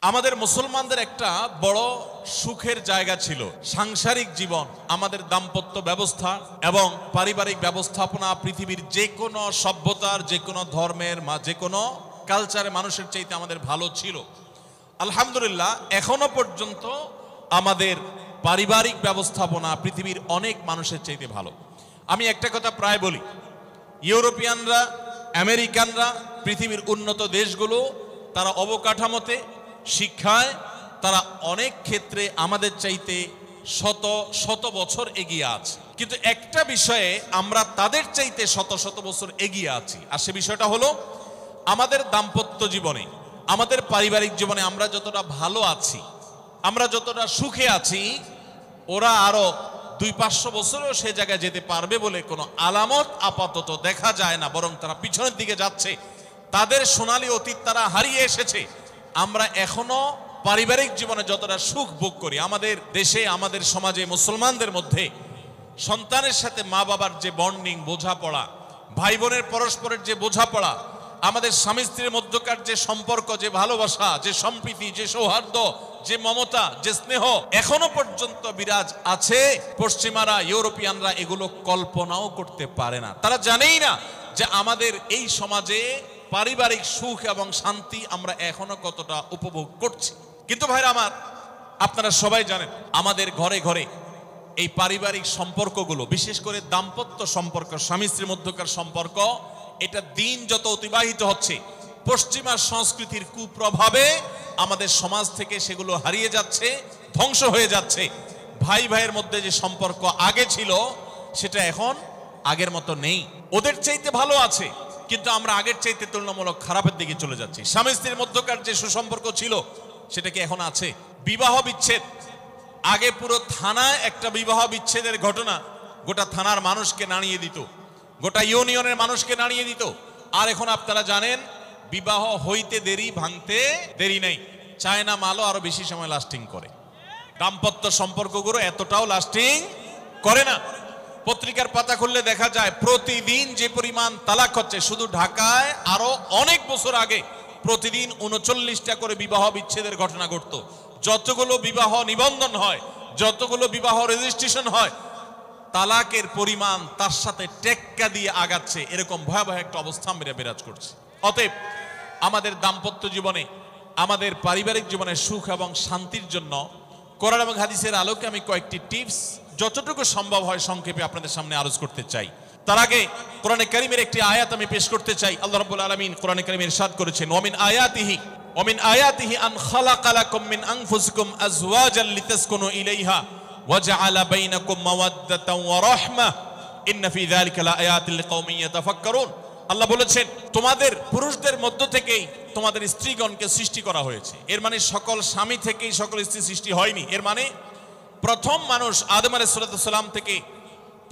আমাদের মুসলমানদের একটা বড় সুখের জায়গা ছিল সাংসারিক জীবন, আমাদের দাম্পত্য ব্যবস্থা এবং পারিবারিক ব্যবস্থাপনা পৃথিবীর যে কোনো সভ্যতার, যে কোনো ধর্মের, যে কোনো কালচারে মানুষের চাইতে আমাদের ভালো ছিল। আলহামদুলিল্লাহ, এখনো পর্যন্ত আমাদের পারিবারিক ব্যবস্থাপনা পৃথিবীর অনেক মানুষের চাইতে ভালো। আমি একটা কথা প্রায় বলি, ইউরোপিয়ানরা, আমেরিকানরা, পৃথিবীর উন্নত দেশগুলো, তারা অবকাঠামোতে, শিক্ষায় তারা অনেক ক্ষেত্রে আমাদের চাইতে শত শত বছর এগিয়ে আছে। কিন্তু একটা বিষয়ে আমরা তাদের চাইতে শত শত বছর এগিয়ে আছি, আর সে বিষয়টা হলো আমাদের দাম্পত্য জীবনে, আমাদের পারিবারিক জীবনে আমরা যতটা ভালো আছি, আমরা যতটা সুখে আছি, ওরা আরো 200-500 বছরেও সে জায়গায় যেতে পারবে বলে কোনো আলামত আপাতত দেখা যায় না, বরং তারা পিছনের দিকে যাচ্ছে। তাদের সোনালী অতীত তারা হারিয়ে এসেছে। আমরা এখনো পারিবারিক জীবনে যতটা সুখ ভোগ করি, আমাদের দেশে, আমাদের সমাজে, মুসলমানদের মধ্যে সন্তানের সাথে মা বাবার যে বন্ডিং, বোঝাপড়া, ভাই বোনের পরস্পরের যে বোঝাপড়া, আমাদের স্বামী স্ত্রীর মধ্যকার যে সম্পর্ক, যে ভালোবাসা, যে সম্প্রীতি, যে সৌহার্দ্য, যে মমতা, যে স্নেহ এখনো পর্যন্ত বিরাজ আছে। পশ্চিমারা, ইউরোপিয়ানরা এগুলো কল্পনাও করতে পারে না। তারা জানেই না যে আমাদের এই সমাজে পারিবারিক সুখ এবং শান্তি আমরা এখনো কতটা উপভোগ করছি। কিন্তু ভাইরা আমার, আপনারা সবাই জানেন আমাদের ঘরে ঘরে এই পারিবারিক সম্পর্কগুলো, বিশেষ করে দাম্পত্য সম্পর্ক, স্বামী স্ত্রীর মধ্যকার সম্পর্ক, এটা দিন যত অতিবাহিত হচ্ছে, পশ্চিমা সংস্কৃতির কুপ্রভাবে আমাদের সমাজ থেকে সেগুলো হারিয়ে যাচ্ছে, ধ্বংস হয়ে যাচ্ছে। ভাই ভাইয়ের মধ্যে যে সম্পর্ক আগে ছিল সেটা এখন আগের মতো নেই। ওদের চাইতে ভালো আছে, কিন্তু আমরা আগের চাইতে তুলনামূলক খারাপের দিকে চলে যাচ্ছি। স্বামী স্ত্রীর মধ্যকার যে সুসম্পর্ক ছিল সেটা কি এখন আছে? বিবাহ বিচ্ছেদ, আগে পুরো থানায় একটা বিবাহ বিচ্ছেদের ঘটনা গোটা থানার মানুষকে নাড়িয়ে দিত, গোটা ইউনিয়নের মানুষকে নাড়িয়ে দিত। আর এখন আপনারা জানেন, বিবাহ হইতে দেরি, ভাঙতে দেরি নেই। চায়না মালও আরো বেশি সময় লাস্টিং করে, দাম্পত্য সম্পর্কগুলো এতটাও লাস্টিং করে না। পত্রিকার পাতা খুললে দেখা যায় প্রতিদিন যে পরিমাণ তালাক হচ্ছে, শুধু ঢাকায় আরো অনেক বছর আগে প্রতিদিন 39টা করে বিবাহ বিচ্ছেদের ঘটনা ঘটতো। যতগুলো বিবাহ নিবন্ধন হয়, যতগুলো বিবাহ রেজিস্ট্রেশন হয়, তালাকের পরিমাণ তার সাথে টেক্কা দিয়ে আগাচ্ছে। এরকম ভয়াবহ একটা অবস্থা বিরাজ করছে। অতএব আমাদের দাম্পত্য জীবনে, আমাদের পারিবারিক জীবনে সুখ এবং শান্তির জন্য কোরআন এবং হাদিসের আলোকে আমি কয়েকটি টিপস যতটুকু সম্ভব হয় সংক্ষেপে আপনাদের সামনে আলোচ করতে চাই। তার আগে কোরআনে কারীমের একটি আয়াত আমি পেশ করতে চাই। আল্লাহ রাব্বুল আলামিন কোরআনে কারীমে ইরশাদ করেছেন, ওমিন আয়াতিহি আন খালাকা লাকুম মিন আনফুসিকুম আজওয়াজান লিতাসকুনু ইলাইহা ওয়া জাআলা বাইনাকুম মাওয়াদ্দাতান ওয়া রাহমা ইন্না ফি যালিকা লাআয়াতিন লিকাওমিন ইয়াতাফাক্কারুন। আল্লাহ বলেছেন, তোমাদের পুরুষদের মধ্য থেকেই তোমাদের স্ত্রীগণকে সৃষ্টি করা হয়েছে। এর মানে সকল স্বামী থেকেই সকল স্ত্রী সৃষ্টি হয়নি। এর মানে প্রথম মানুষ আদম আলাইহিস সালাম থেকে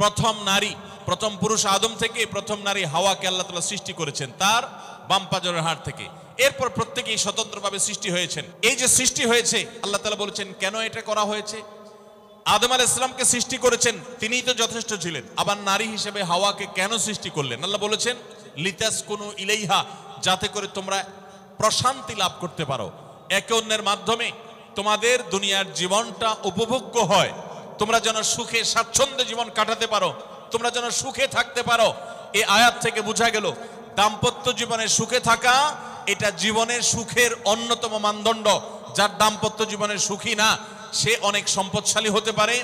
প্রথম নারী, প্রথম পুরুষ আদম থেকে প্রথম নারী হাওয়াকে আল্লাহ তাআলা সৃষ্টি করেছেন তার বাম পাজরের হাড় থেকে। এরপর প্রত্যেকেই স্বতন্ত্রভাবে সৃষ্টি হয়েছেন। এই যে সৃষ্টি হয়েছে, আল্লাহ তাআলা বলেছেন কেন এটা করা হয়েছে। আদম আলাইহিস সালামকে সৃষ্টি করেছেন, তিনিই তো যথেষ্ট ছিলেন। আবার নারী হিসেবে হাওয়াকে কেন সৃষ্টি করলেন? আল্লাহ বলেছেন লিতাসকুনু ইলাইহা, যাতে করে তোমরা প্রশান্তি লাভ করতে পারো, একে অন্যের মাধ্যমে তোমাদের দুনিয়ার জীবনটা উপভোগ্য হয়, তোমরা যেন সুখে স্বাচ্ছন্দ্যে জীবন কাটাতে পারো, তোমরা যেন সুখে থাকতে পারো। এই আয়াত থেকে বোঝা গেল দাম্পত্য জীবনে সুখে থাকা এটা জীবনের সুখের অন্যতম মানদণ্ড। যার দাম্পত্য জীবনের সুখী না, সে অনেক সম্পদশালী হতে পারে,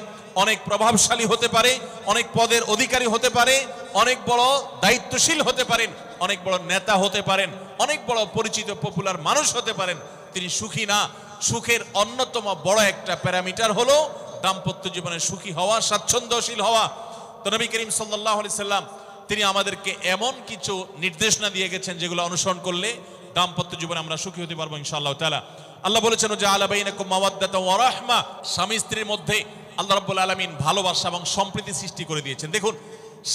অনেক প্রভাবশালী হতে পারে, অনেক পদের অধিকারী হতে পারে, অনেক বড় দায়িত্বশীল হতে পারেন, অনেক বড় নেতা হতে পারেন, অনেক বড় পরিচিত পপুলার মানুষ হতে পারেন। তিনি সুখী না। সুখের অন্যতম বড় একটা প্যারামিটার হলো দাম্পত্য জীবনে সুখী হওয়া, স্বাচ্ছন্দ্যশীল হওয়া। তো নবী করিম সাল্লাল্লাহু আলাইহি সাল্লাম তিনি আমাদেরকে এমন কিছু নির্দেশনা দিয়ে গেছেন যেগুলো অনুসরণ করলে দাম্পত্য জীবনে আমরা সুখী হতে পারবো ইনশাআল্লাহ তাআলা। আল্লাহ বলেছেন যে আলা বাইনাকুম মাওয়াদ্দাতান ওয়া রাহমা, স্বামী স্ত্রীর মধ্যে আল্লাহ রাব্বুল আলামিন ভালোবাসা এবং সম্প্রীতি সৃষ্টি করে দিয়েছেন। দেখুন,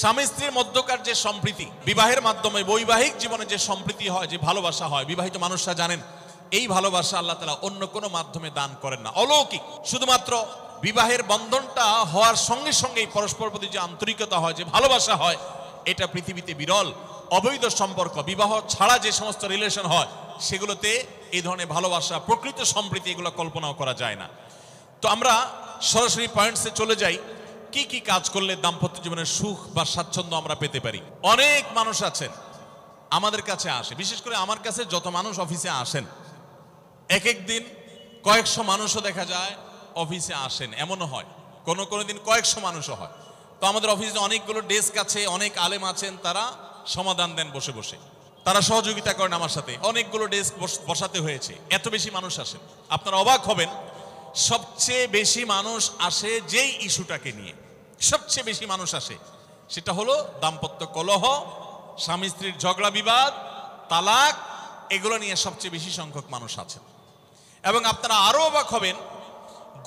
স্বামী স্ত্রীর মধ্যকার যে সম্প্রীতি, বিবাহের মাধ্যমে বৈবাহিক জীবনে যে সম্প্রীতি হয়, যে ভালোবাসা হয়, বিবাহিত মানুষরা জানেন এই ভালোবাসা আল্লাহ তাআলা অন্য কোনো মাধ্যমে দান করেন না, অলৌকিক। শুধুমাত্র বিবাহের বন্ধনটা হওয়ার সঙ্গে সঙ্গেই পরস্পর প্রতি যে আন্তরিকতা হয়, যে ভালোবাসা হয়, এটা পৃথিবীতে বিরল। অবৈধ সম্পর্ক, বিবাহ ছাড়া যে সমস্ত রিলেশন হয় সেগুলোতে এই ধরনের ভালোবাসা, প্রকৃত সম্প্রীতি এগুলো কল্পনাও করা যায় না। তো আমরা সরাসরি পয়েন্টসে চলে যাই, কি কি কাজ করলে দাম্পত্য জীবনের সুখ বা স্বাচ্ছন্দ্য আমরা পেতে পারি। অনেক মানুষ আছেন আমাদের কাছে আসে, বিশেষ করে আমার কাছে যত মানুষ অফিসে আসেন, এক এক দিন কয়েকশো মানুষও দেখা যায় অফিসে আসেন, এমনও হয় কোনো দিন কয়েকশো মানুষও হয়। তো আমাদের অফিসে অনেকগুলো ডেস্ক আছে, অনেক আলেম আছেন, তারা সমাধান দেন বসে বসে, তারা সহযোগিতা করেন আমার সাথে। অনেকগুলো ডেস্ক বসাতে হয়েছে, এত বেশি মানুষ আসেন। আপনারা অবাক হবেন, সবচেয়ে বেশি মানুষ আসে যেই ইস্যুটাকে নিয়ে, সবচেয়ে বেশি মানুষ আসে সেটা হলো দাম্পত্য কলহ, স্বামী স্ত্রীর ঝগড়া বিবাদ, তালাক, এগুলো নিয়ে সবচেয়ে বেশি সংখ্যক মানুষ আছেন। এবং আপনারা আরো অবাক হবেন,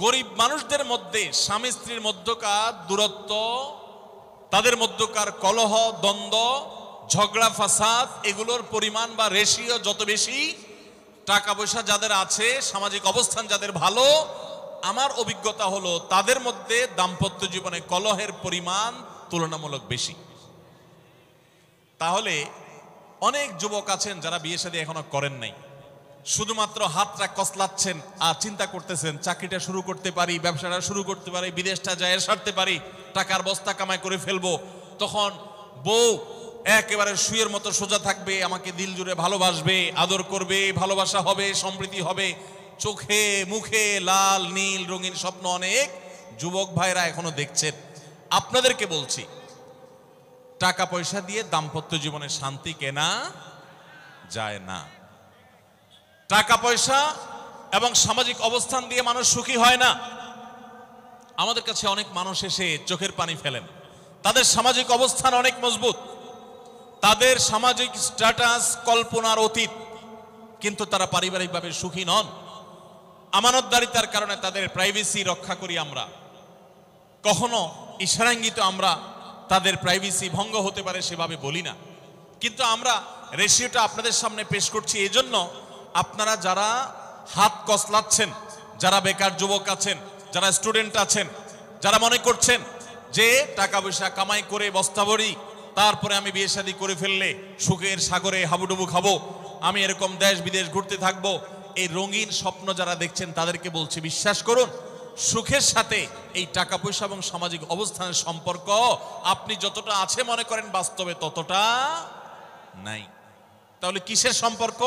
গরিব মানুষদের মধ্যে স্বামী স্ত্রীর মধ্যকার দূরত্ব, তাদের মধ্যকার কলহ, দ্বন্দ্ব, ঝগড়া, ফাসাদ, এগুলোর পরিমাণ বা রেশিও যত বেশি, টাকা পয়সা যাদের আছে, সামাজিক অবস্থান যাদের ভালো, আমার অভিজ্ঞতা হলো তাদের মধ্যে দাম্পত্য জীবনে কলহের পরিমাণ তুলনামূলক বেশি। তাহলে অনেক যুবক আছেন যারা বিয়ে শাদী এখনো করেন নাই, শুধুমাত্র হাতটা কসলাচ্ছেন আর চিন্তা করতেছেন চাকরিটা শুরু করতে পারি, ব্যবসাটা শুরু করতে পারি, বিদেশটা যায় সারতে পারি, টাকার বস্তা কামাই করে ফেলবো, তখন বউ একেবারে শুয়ের মতো সোজা থাকবে, আমাকে দিল জুড়ে ভালোবাসবে, আদর করবে, ভালোবাসা হবে, সম্প্রীতি হবে, চোখে মুখে লাল নীল রঙিন স্বপ্ন অনেক যুবক ভাইরা এখনো দেখছেন। আপনাদেরকে বলছি, টাকা পয়সা দিয়ে দাম্পত্য জীবনে শান্তি কেনা যায় না। টাকা পয়সা এবং সামাজিক অবস্থান দিয়ে মানুষ সুখী হয় না। আমাদের কাছে অনেক মানুষ এসে চোখের পানি ফেলেন, তাদের সামাজিক অবস্থান অনেক মজবুত, তাদের সামাজিক স্ট্যাটাস কল্পনার অতীত, কিন্তু তারা পারিবারিকভাবে সুখী নন। আমানতদারিতার কারণে তাদের প্রাইভেসি রক্ষা করি আমরা, কখনো ইশারাঙ্গিত আমরা তাদের প্রাইভেসি ভঙ্গ হতে পারে সেভাবে বলি না, কিন্তু আমরা রেশিওটা আপনাদের সামনে পেশ করছি এই জন্য আপনারা যারা হাত কসলাচ্ছেন, যারা বেকার যুবক আছেন, যারা স্টুডেন্ট আছেন, যারা মনে করছেন যে টাকা পয়সা কামাই করে বস্তা ভরি, তারপরে আমি বিয়ে শাদী করে ফেললে সুখের সাগরে হাবুডুবু খাবো, আমি এরকম দেশ বিদেশ ঘুরতে থাকবো, এই রঙিন স্বপ্ন যারা দেখছেন তাদেরকে বলছি, বিশ্বাস করুন, সুখের সাথে এই টাকা পয়সা এবং সামাজিক অবস্থানের সম্পর্ক আপনি যতটা আছে মনে করেন বাস্তবে ততটা নাই। তাহলে কিসের সম্পর্ক?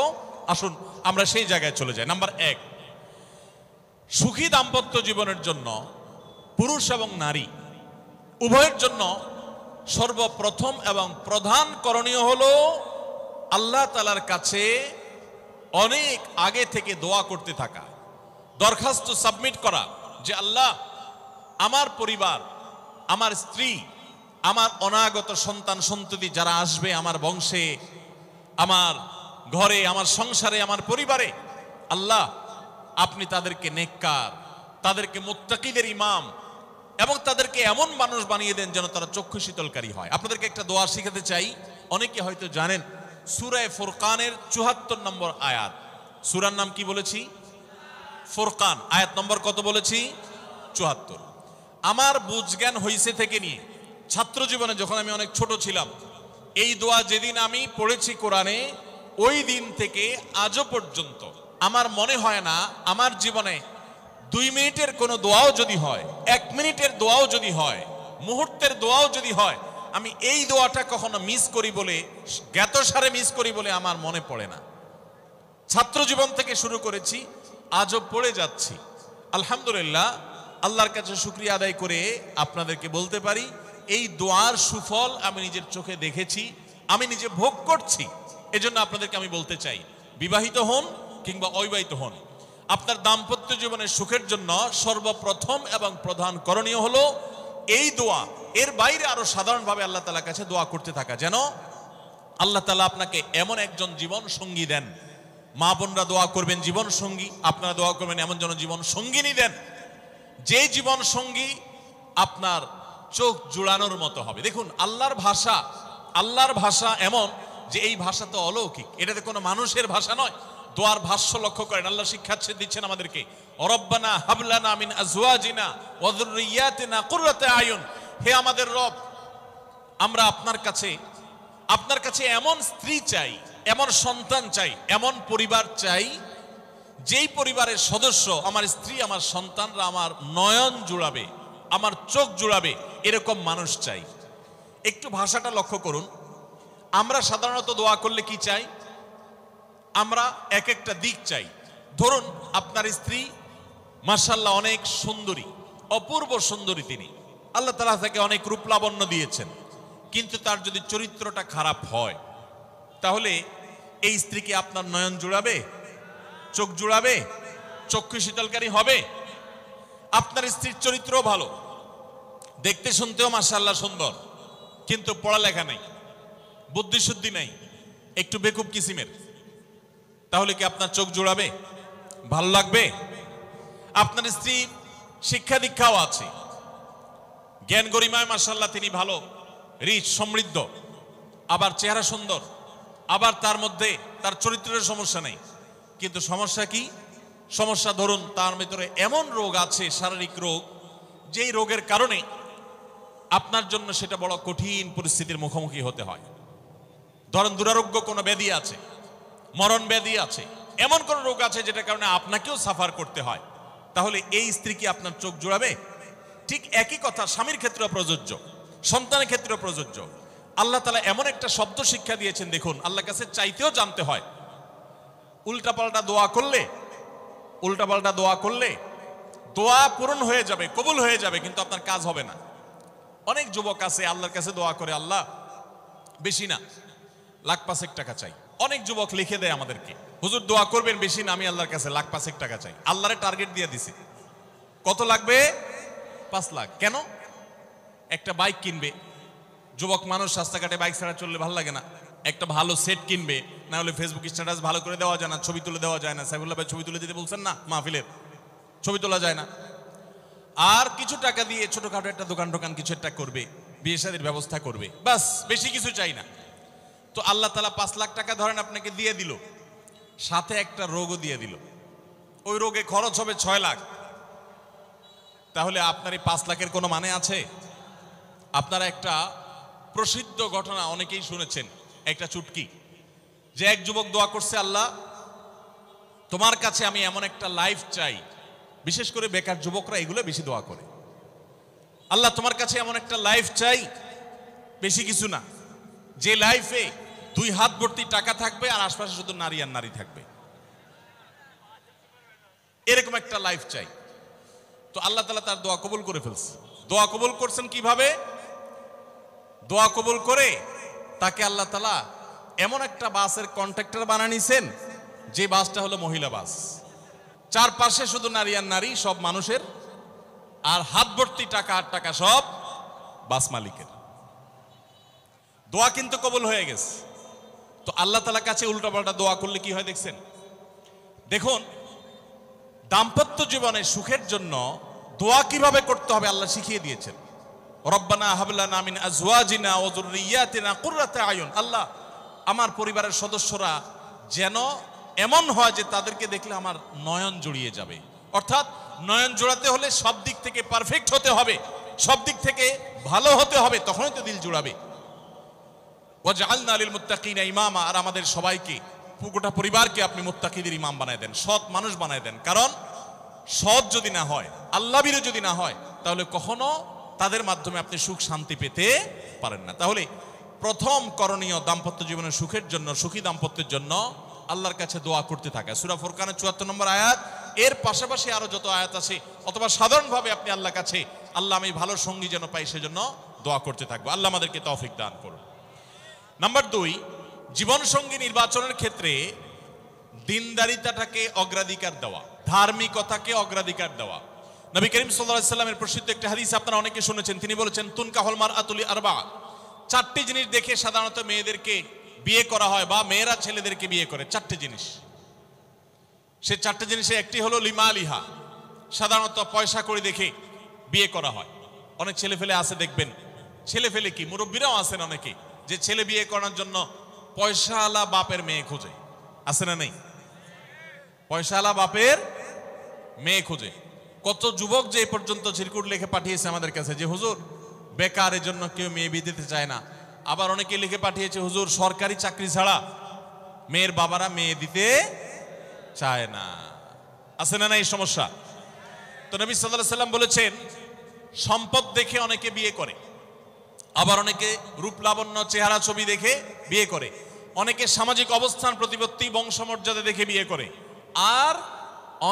আসুন আমরা সেই জায়গায় চলে যাই। নাম্বার 1, সুখী দাম্পত্য জীবনের জন্য পুরুষ এবং নারী উভয়ের জন্য সর্বপ্রথম এবং প্রধান করণীয় হলো আল্লাহ তাআলার কাছে অনেক আগে থেকে দোয়া করতে থাকা, দরখাস্ত সাবমিট করা যে আল্লাহ, আমার পরিবার, আমার স্ত্রী, আমার অনাগত সন্তান সন্ততি যারা আসবে আমার বংশে, আমার ঘরে, আমার সংসারে, আমার পরিবারে, আল্লাহ আপনি তাদেরকে নেককার, তাদেরকে মুত্তাকিদের ইমাম এবং তাদেরকে এমন মানুষ বানিয়ে দেন যেন তারা চক্ষু শীতলকারী হয়। আপনাদেরকে একটা দোয়া শিখাতে চাই, অনেকে হয়তো জানেন, সূরা ফুরকানের ৭৪ নম্বর আয়াত। সূরার নাম কি বলেছি? ফুরকান। আয়াত নম্বর কত বলেছি? ৭৪। আমার বুঝজ্ঞান হইছে থেকে নিয়ে ছাত্র জীবনে যখন আমি অনেক ছোট ছিলাম, এই দোয়া যেদিন আমি পড়েছি কোরআনে, ওই দিন থেকে আজও পর্যন্ত আমার মনে হয় না আমার জীবনে 2 মিনিটের কোনো দোয়াও যদি হয়, 1 মিনিটের দোয়াও যদি হয়, মুহূর্তের দোয়াও যদি হয়, আমি এই দোয়াটা কখনো মিস করি বলে, জ্ঞাতসারে মিস করি বলে আমার মনে পড়ে না। ছাত্র জীবন থেকে শুরু করেছি, আজও পড়ে যাচ্ছি। আলহামদুলিল্লাহ, আল্লাহর কাছে শুকরিয়া আদায় করে আপনাদেরকে বলতে পারি, এই দোয়ার সুফল আমি নিজের চোখে দেখেছি, আমি নিজে ভোগ করছি। এজন্য আপনাদেরকে আমি বলতে চাই, বিবাহিত হন কিংবা অবিবাহিত হন, আপনার দাম্পত্য জীবনের সুখের জন্য সর্বপ্রথম এবং প্রধান করণীয় হলো এই দোয়া। এর বাইরে আরো সাধারণভাবে আল্লাহ তাআলার কাছে দোয়া করতে থাকা, যেন আল্লাহ তাআলা আপনাকে এমন একজন জীবন সঙ্গী দেন। মা বোনরা দোয়া করবেন জীবন সঙ্গী, আপনারা দোয়া করবেন এমন যেন জীবন সঙ্গিনী দেন, যে জীবন সঙ্গী আপনার চোখ জুড়ানোর মতো হবে। দেখুন, আল্লাহর ভাষা এমন যে এই ভাষা তো অলৌকিক, এটাতে কোনো মানুষের ভাষা নয়। দোয়ার ভাষ্য লক্ষ্য করেন, আল্লাহ শিক্ষা দিচ্ছেন আমাদেরকে, রব্বানা হাবলানা মিন আজওয়াজিনা ওয়া যুররিয়াতিনা কুররাতা আয়ুন। হে আমাদের রব, আমরা আপনার কাছে আপনার কাছে এমন স্ত্রী চাই, এমন সন্তান চাই, এমন পরিবার চাই যেই পরিবারের সদস্য আমার স্ত্রী, আমার সন্তানরা আমার নয়ন জুড়াবে, আমার চোখ জুড়াবে, এরকম মানুষ চাই। একটু ভাষাটা লক্ষ্য করুন। আমরা সাধারণত দোয়া করলে কি চাই? আমরা এক একটা দিক চাই। ধরুন আপনার স্ত্রী মাশাআল্লাহ অনেক সুন্দরী, অপূর্ব সুন্দরী, তিনি আল্লাহ তাআলা তাকে অনেক রূপ লাবণ্য দিয়েছেন, কিন্তু তার যদি চরিত্রটা খারাপ হয়, তাহলে এই স্ত্রীকে আপনার নয়ন জুড়াবে, চোখ জুড়াবে, চক্ষু শীতলকারী হবে? আপনার স্ত্রীর চরিত্র ভালো, দেখতে শুনতেও মাশাআল্লাহ সুন্দর, কিন্তু পড়ালেখা নেই, বুদ্ধিশুদ্ধি নেই, একটু বেকুব কিসিমের, তাহলে কি আপনার চোখ জুড়াবে? ভালো লাগবে? আপনার স্ত্রী শিক্ষা দীক্ষাও আছে, জ্ঞান গরিমায় মাশাআল্লাহ তিনি ভালো, রিচ, সমৃদ্ধ, আবার চেহারা সুন্দর, আবার তার মধ্যে তার চরিত্রের সমস্যা নেই, কিন্তু সমস্যা কি? সমস্যা ধরুন তার ভিতরে এমন রোগ আছে, শারীরিক রোগ, যেই রোগের কারণে আপনার জন্য সেটা বড় কঠিন পরিস্থিতির মুখোমুখি হতে হয়। ধরেন দুরারোগ্য কোনো ব্যাধি আছে, মরণ ব্যাধি আছে, এমন কোন রোগ আছে যেটার কারণে আপনাকেও সাফার করতে হয়, তাহলে এই স্ত্রী কি আপনার চোখ জুড়াবে? ঠিক একই কথা স্বামীর ক্ষেত্রে প্রযোজ্য, সন্তানের ক্ষেত্রে প্রযোজ্য। আল্লাহ তাআলা এমন একটা শব্দ শিক্ষা দিয়েছেন, দেখুন, আল্লাহর কাছে চাইতেও জানতে হয়। উল্টাপাল্টা দোয়া করলে দোয়া পূরণ হয়ে যাবে, কবুল হয়ে যাবে, কিন্তু আপনার কাজ হবে না। অনেক যুবক আছে আল্লাহর কাছে দোয়া করে, আল্লাহ বেশি না, লাখ 5 টাকা চাই। অনেক যুবক লিখে দেয় আমাদেরকে, হুজুর দোয়া করবেন বেশি না, আমি আল্লাহর কাছে লাখ 5 টাকা চাই। আল্লাহরে টার্গেট দিয়ে দিছি, কত লাগবে? 5 লাখ। কেন? একটা বাইক কিনবে, যুবক মানুষ, রাস্তাঘাটে বাইক ছাড়া চললে ভালো লাগে না, একটা ভালো সেট কিনবে, না হলে ফেসবুক স্ট্যাটাস ভালো করে দেওয়া যায় না, ছবি তুলে দেওয়া যায় না। সাইফুল্লাহ ভাই ছবি তুলে দিতে বলছেন না, মাহফিলের ছবি তোলা যায় না। আর কিছু টাকা দিয়ে ছোটখাটো একটা দোকান কিছু একটা করবে, বিয়ে শাদীর ব্যবস্থা করবে, বাস, বেশি কিছু চাই না। তো আল্লাহ তাআলা 5 লাখ টাকা ধরেন আপনাকে দিয়ে দিল, সাথে একটা রোগও দিয়ে দিল, ওই রোগে খরচ হবে 6 লাখ। তাহলে আপনার এই 5 লাখের কোনো মানে আছে? আপনারা একটা প্রসিদ্ধ ঘটনা অনেকেই শুনেছেন, একটা চুটকি, যে এক যুবক দোয়া করছে, আল্লাহ তোমার কাছে আমি এমন একটা লাইফ চাই, বিশেষ করে বেকার যুবকরা এগুলো বেশি দোয়া করে, আল্লাহ তোমার কাছে এমন একটা লাইফ চাই, বেশি কিছু না, যে লাইফে 2 হাত ভর্তি টাকা থাকবে আর আশপাশে শুধু নারী আর নারী থাকবে, এরকম একটা লাইফ চাই। তো আল্লাহ তাআলা তার দোয়া কবুল করে ফেলছে। দোয়া কবুল করছেন কিভাবে? দোয়া কবুল করে তাকে আল্লাহ তাআলা এমন একটা বাসের কন্ট্রাক্টর বানিয়ে নিছেন, যে বাসটা হলো মহিলা বাস, চারপাশে শুধু নারী আর নারী, সব মানুষের, আর হাত ভর্তি টাকা আর টাকা সব বাস মালিকের। দোয়া কিন্তু কবুল হয়ে গেছে। তো আল্লাহ তাআলার কাছে উল্টাপাল্টা দোয়া করলে কি হয় দেখছেন? দেখুন, দাম্পত্য জীবনে সুখের জন্য দোয়া কিভাবে করতে হবে আল্লাহ শিখিয়ে দিয়েছেন। রব্বানা হাব লানা মিন আজওয়াজিনা ওয়া যুররিয়াতিনা কুররাতা আয়ুন, আল্লাহ আমার পরিবারের সদস্যরা যেন এমন হয় যে তাদেরকে দেখলে আমার নয়ন জুড়িয়ে যাবে। অর্থাৎ নয়ন জোড়াতে হলে সব দিক থেকে পারফেক্ট হতে হবে, সব দিক থেকে ভালো হতে হবে, তখনই তো দিল জুড়াবে। ওয়াজআলনা লিল মুত্তাকিনা ইমামা, আর আমাদের সবাইকে, গোটা পরিবারকে আপনি মুত্তাকিদের ইমাম বানায় দেন, সৎ মানুষ বানায় দেন। কারণ সৎ যদি না হয়, আল্লাহভীরু যদি না হয়, তাহলে কখনো তাদের মাধ্যমে আপনি সুখ শান্তি পেতে পারেন না। তাহলে প্রথম করণীয় দাম্পত্য জীবনের সুখের জন্য, সুখী দাম্পত্যের জন্য আল্লাহর কাছে দোয়া করতে থাকা। সূরা ফুরকানের ৭৪ নম্বর আয়াত, এর পাশাপাশি আরো যত আয়াত আছে, অথবা সাধারণভাবে আপনি আল্লাহর কাছে, আল্লাহ আমি ভালো সঙ্গী যেন পাই, সেজন্য দোয়া করতে থাকবো। আল্লাহ আমাদেরকে তৌফিক দান করুন। নাম্বার 2, জীবন সঙ্গী নির্বাচনের ক্ষেত্রে দিনদারিতাটাকে অগ্রাধিকার দেওয়া, ধার্মিকতাকে অগ্রাধিকার দেওয়া। নবী করিম সাল্লাল্লাহু আলাইহি সাল্লামের প্রসিদ্ধ একটা হাদিস আপনারা অনেকে শুনেছেন, তিনি বলেছেন, তুনকাহুল মারআতু লিআরবা, 4টি জিনিস দেখে সাধারণত মেয়েদেরকে বিয়ে করা হয়, বা মেয়েরা ছেলেদেরকে বিয়ে করে। 4টি জিনিস, সে 4টি জিনিসে একটি হলো লিমালিহা, সাধারণত পয়সা করে দেখে বিয়ে করা হয়। অনেক ছেলে ফেলে আছে দেখবেন, ছেলে ফেলে কি মুরব্বীরাও আছেন অনেকে, যে ছেলে বিয়ে করার জন্য পয়সাওয়ালা বাপের মেয়ে খোঁজে, আছে না নেই? পয়সাওয়ালা বাপের মেয়ে খোঁজে। কত যুবক যে এ পর্যন্ত চিরকুট লিখে পাঠিয়েছে আমাদের কাছে, যে হুজুর বেকার, এর জন্য কেউ মেয়ে বিয়ে দিতে চায় না, আবার অনেকে লিখে পাঠিয়েছে, হুজুর সরকারি চাকরি ছাড়া মেয়ের বাবারা মেয়ে দিতে চায় না। আছে না এই সমস্যা? তো নবী সাল্লাল্লাহু আলাইহি সাল্লাম বলেছেন, সম্পদ দেখে অনেকে বিয়ে করে, আবার অনেকে রূপ লাবণ্য চেহারা ছবি দেখে বিয়ে করে, অনেকে সামাজিক অবস্থান প্রতিপত্তি বংশমর্যাদা দেখে বিয়ে করে, আর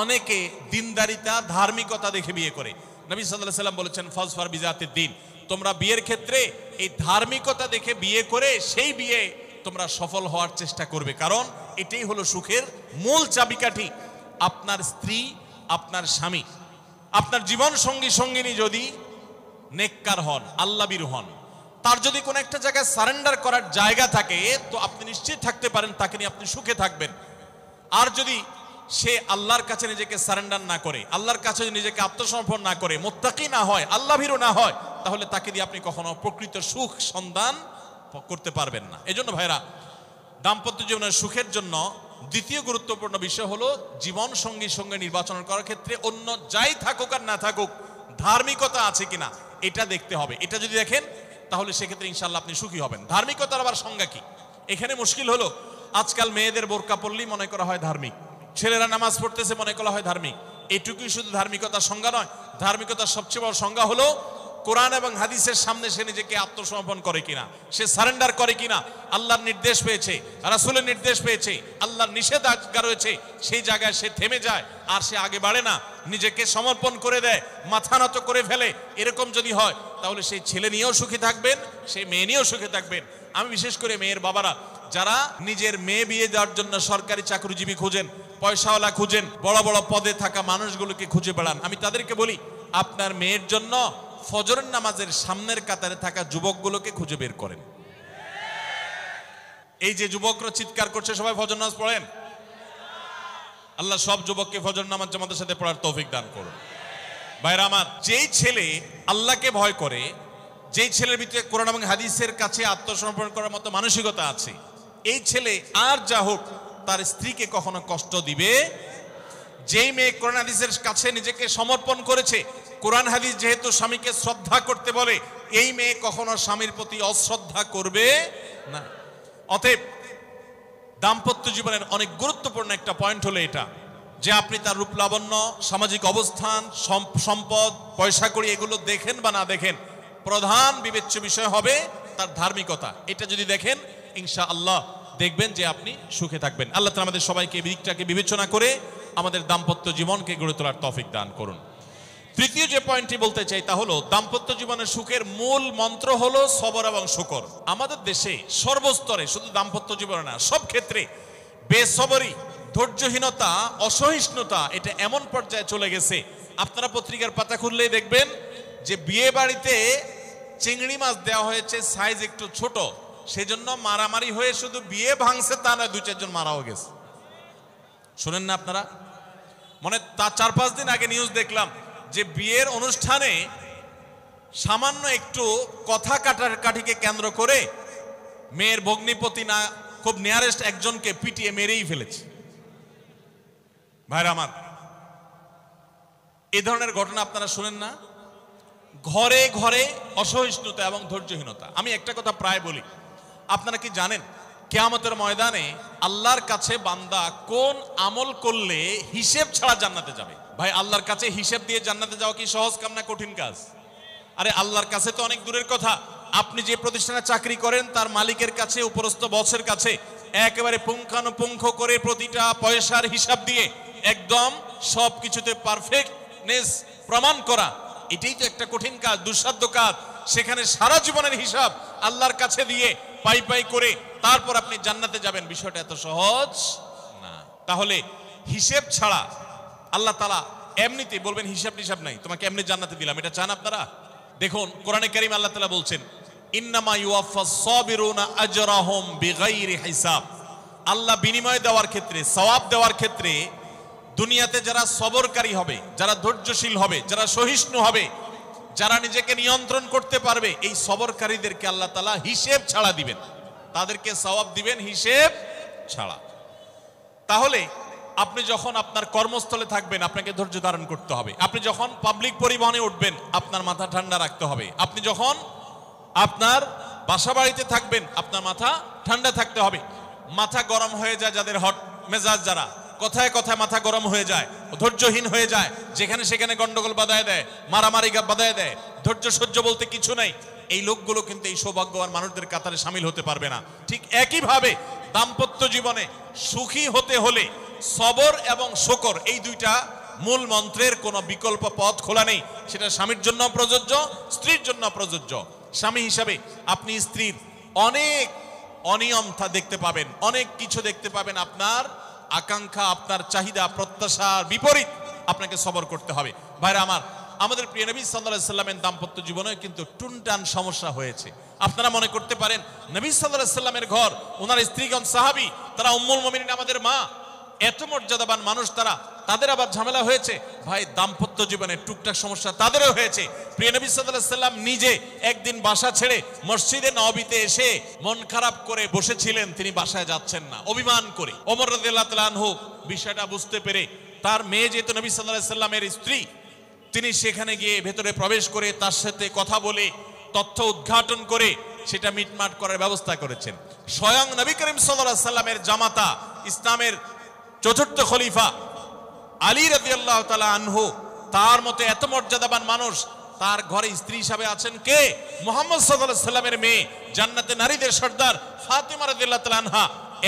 অনেকে দিনদারিতা ধার্মিকতা দেখে বিয়ে করে। নবী সাল্লাল্লাহু আলাইহি সাল্লাম বলেছেন, ফাজফার বিজাতিদ দ্বীন, তোমরা বিয়ের ক্ষেত্রে এই ধার্মিকতা দেখে বিয়ে করে সেই বিয়ে তোমরা সফল হওয়ার চেষ্টা করবে, কারণ এটাই হলো সুখের মূল চাবিকাঠি। আপনার স্ত্রী, আপনার স্বামী, আপনার জীবন সঙ্গী সঙ্গিনী যদি নেককার হন, আল্লাহভীরু হন, তার যদি কোনো একটা জায়গায় সারেন্ডার করার জায়গা থাকে, তো আপনি নিশ্চিত থাকতে পারেন তাকে নিয়ে আপনি সুখে থাকবেন। আর যদি সে আল্লাহর কাছে নিজেকে সারেন্ডার না করে, আল্লাহর কাছে নিজেকে আত্মসমর্পণ না করে, মুত্তাকি না হয়, আল্লাহভীরু না হয়, তাহলে তাকে দিয়ে আপনি কখনো প্রকৃত সুখ সন্ধান করতে পারবেন না। এজন্য ভাইরা, দাম্পত্য জীবনের সুখের জন্য দ্বিতীয় গুরুত্বপূর্ণ বিষয় হলো জীবন সঙ্গী সঙ্গে নির্বাচন করার ক্ষেত্রে অন্য যাই থাকুক আর না থাকুক ধার্মিকতা আছে কিনা এটা দেখতে হবে। এটা যদি দেখেন তাহলে সেক্ষেত্রে ইনশাআল্লাহ আপনি সুখী হবেন। ধার্মিকতার আবার সংজ্ঞা কি? এখানে মুশকিল হলো, আজকাল মেয়েদের বোরকা পরলেই মনে করা হয় ধার্মিক, ছেলেরা নামাজ পড়তেছে মনে করা হয় ধার্মিক। এটুকুই শুধু ধার্মিকতার সংজ্ঞা নয়, ধার্মিকতার সবচেয়ে বড় সংজ্ঞা হলো কোরআন এবং হাদিসের সামনে সে নিজেকে আত্মসমর্পণ করে কিনা, সে সারেন্ডার করে কিনা, আল্লাহর নির্দেশ পেয়েছে, রাসূলের নির্দেশ পেয়েছে, আল্লাহর নিষেধাজ্ঞা রয়েছে, সেই জায়গায় সে থেমে যায় আর সে আগে বাড়ে না, নিজেকে সমর্পণ করে দেয়, মাথা নত করে ফেলে। এরকম যদি হয় তাহলে সেই ছেলে নিয়েও সুখী থাকবেন, সেই মেয়ে নিয়েও সুখী থাকবেন। আমি বিশেষ করে মেয়ের বাবারা যারা নিজের মেয়ে বিয়ে দেওয়ার জন্য সরকারি চাকরিজীবী খুঁজেন, পয়সাওয়ালা খুঁজেন, বড় বড় পদে থাকা মানুষগুলোকে খুঁজে বেড়ান, আমি তাদেরকে বলি, আপনার মেয়ের জন্য ফজরের নামাজের সামনের কাতারে থাকা যুবকগুলোকে খুঁজে বের করেন। এই যে যুবকরা চিৎকার করছে, সবাই ফজর নামাজ পড়েন। আল্লাহ সব যুবককে ফজর নামাজ জামাতের সাথে পড়ার তৌফিক দান করুন। ভাইরা আমার, যেই ছেলে আল্লাহকে ভয় করে, যেই ছেলের ভিতরে কোরআন এবং হাদিসের কাছে আত্মসমর্পণ করার মতো মানসিকতা আছে, এই ছেলে আর যা হোক তার স্ত্রীকে কখনো কষ্ট দিবে। যেই মেয়ে কোরআন হাদিসের কাছে নিজেকে সমর্পণ করেছে, কোরআন হাদিস যেহেতু স্বামীকে শ্রদ্ধা করতে বলে, এই মেয়ে কখনো স্বামীর প্রতি অশ্রদ্ধা করবে না। অতএব দাম্পত্য জীবনের অনেক গুরুত্বপূর্ণ একটা পয়েন্ট হলো এটা, যে আপনি তার রূপ লাবণ্য, সামাজিক অবস্থান, সম্পদ, পয়সা কড়ি এগুলো দেখেন বা না দেখেন, প্রধান বিবেচ্য বিষয় হবে তার ধার্মিকতা। এটা যদি দেখেন ইনশাআল্লাহ দেখবেন যে আপনি সুখে থাকবেন। আল্লাহ তাআলা আমাদের সবাইকে এই দিকটাকে বিবেচনা করে আমাদের দাম্পত্য জীবনকে গড়ে তোলার তৌফিক দান করুন। তৃতীয় যে পয়েন্টটি বলতে চাই তা হলো, দাম্পত্য জীবনের সুখের মূল মন্ত্র হলো সবর এবং শুকর। আমাদের দেশে সর্বস্তরে, শুধু দাম্পত্য জীবনে না, সব ক্ষেত্রে বেসবরি, ধৈর্যহীনতা, অসহিষ্ণুতা এটা এমন পর্যায়ে চলে গেছে, আপনারা পত্রিকার পাতা খুললেই দেখবেন যে বিয়ে বাড়িতে চিংড়ি মাছ দেওয়া হয়েছে সাইজ একটু ছোট, সেজন্য মারামারি হয়ে শুধু বিয়ে ভাঙছে তা নয়, 2-4 জন মারাও গেছে। শুনেন না আপনারা? মানে তার 4-5 দিন আগে নিউজ দেখলাম যে বিয়ের অনুষ্ঠানে সামান্য একটু কথা কাটাকাটিকে কেন্দ্র করে মেয়ের ভগ্নিপতি না খুব নিয়ারেস্ট একজনকে পিটিয়ে মেরেই ফেলেছে। ভাইরা আমার, এই ধরনের ঘটনা আপনারা শুনেন না? ঘরে ঘরে অসহিষ্ণুতা এবং ধৈর্যহীনতা। আমি একটা কথা প্রায় বলি, আপনারা কি জানেন কিয়ামতের ময়দানে আল্লাহর কাছে বান্দা কোন আমল করলে হিসেব ছাড়া জান্নাতে যাবে? ভাই, আল্লাহর কাছে হিসেব দিয়ে জান্নাতে যাওয়া কি সহজ কাম না কঠিন কাজ? আরে আল্লাহর কাছে তো অনেক দূরের কথা। আপনি যে প্রতিষ্ঠানে চাকরি করেন তার মালিকের কাছে, উপরস্থ বসের কাছে একেবারে পুঙ্খানুপুঙ্খ করে প্রতিটা পয়সার হিসাব দিয়ে একদম সবকিছুতে পারফেক্টনেস প্রমাণ করা, এটাই তো একটা কঠিন কাজ, দুঃসাধ্য কাজ। সেখানে সারা জীবনের হিসাব আল্লাহর কাছে দিয়ে পাই পাই করে তারপর আপনি জান্নাতে যাবেন, বিষয়টা এত সহজ না। তাহলে হিসেব ছাড়া আল্লাহ তাআলা এমনিতে বলবেন হিসাব টিসাব নাই, তোমাকে এমনি জান্নাতে দিলাম, এটা চান আপনারা? দেখুন কোরআনে কারীম আল্লাহ তাআলা বলছেন, ইন্নামা ইউওয়াফাস সাবিরুনা আজরাহুম বিগাইরি হিসাব। আল্লাহ বিনিময় দেওয়ার ক্ষেত্রে, সওয়াব দেওয়ার ক্ষেত্রে দুনিয়াতে যারা সবরকারী হবে, যারা ধৈর্যশীল হবে, যারা সহিষ্ণু হবে, যারা নিজেকে নিয়ন্ত্রণ করতে পারবে, এই সবরকারীদেরকে আল্লাহ তাআলা হিসেব ছাড়া দিবেন, তাদেরকে সওয়াব দিবেন হিসেব ছাড়া। তাহলে আপনি যখন আপনার কর্মস্থলে থাকবেন আপনাকে ধৈর্য ধারণ করতে হবে। আপনি যখন পাবলিক পরিবহনে উঠবেন আপনার মাথা ঠান্ডা রাখতে হবে। আপনি যখন আপনার বাসা বাড়িতে থাকবেন, আপনার মাথা ঠান্ডা থাকতে হবে। মাথা গরম হয়ে যায় যাদের, হট মেজাজ যারা, কথায় কথায় মাথা গরম হয়ে যায়, ধৈর্যহীন হয়ে যায়, যেখানে সেখানে গন্ডগোল বাধায় দেয়, মারামারি বাধায় দেয়, ধৈর্য সহ্য বলতে কিছু নাই, এই লোকগুলো কিন্তু এই সৌভাগ্যবান মানুষদের কাতারে সামিল হতে পারবে না। ঠিক একইভাবে দাম্পত্য জীবনে সুখী হতে হলে সবর এবং শকর, এই দুইটা মূল মন্ত্রের কোনো বিকল্প পথ খোলা নেই। সেটা স্বামীর জন্য প্রযোজ্য, স্ত্রীর জন্য প্রযোজ্য। স্বামী হিসাবে আপনি স্ত্রীর অনেক অনিয়ম দেখতে পাবেন, অনেক কিছু দেখতে পাবেন, আপনার আকাঙ্ক্ষা, আপনার চাহিদা, প্রত্যাশার বিপরীত, আপনাকে সবর করতে হবে। ভাইরা আমার, আমাদের প্রিয় নবী সাল্লাল্লাহু আলাইহি সাল্লামের দাম্পত্য জীবনে কিন্তু টুনটান সমস্যা হয়েছে। আপনারা মনে করতে পারেন নবী সাল্লাল্লাহু আলাইহি সাল্লামের ঘর, ওনার স্ত্রীগণ সাহাবী, তারা উম্মুল মুমিনিন, আমাদের মা, এত মর্যাদাবান মানুষ তারা, তাদের আবার ঝামেলা হয়েছে। ভাই, দাম্পত্য জীবনে টুকটাক সমস্যা তাদেরও হয়েছে। প্রিয় নবী সাল্লাল্লাহু আলাইহি সাল্লাম নিজে একদিন বাসা ছেড়ে মসজিদে নববীতে এসে মন খারাপ করে বসেছিলেন, তিনি বাসায় যাচ্ছেন না, অভিমান করে। ওমর রাদিয়াল্লাহু তাআলা আনহু বিষয়টা বুঝতে পেরে, তার মেয়ে যেহেতু নবী সাল্লাল্লাহু আলাইহি সাল্লামের স্ত্রী, তিনি সেখানে গিয়ে ভেতরে প্রবেশ করে তার সাথে কথা বলে, তথ্য উদ্ঘাটন করে সেটা মিটমাট করার ব্যবস্থা করেছেন। স্বয়ং নবী করিম সাল্লাল্লাহু আলাইহি সাল্লামের জামাতা, ইসলামের চতুর্থ খলিফা আলী রাদিয়াল্লাহু তাআলা আনহু, তার মতো এত মর্যাদাবান মানুষ, তার ঘরে স্ত্রী হিসাবে আছেন কে? মুহাম্মদ সাল্লাল্লাহু আলাইহি সাল্লামের মেয়ে, জান্নাতে নারীদের সর্দার ফাতেমা রাদিয়াল্লাহু তাআলা আনহা।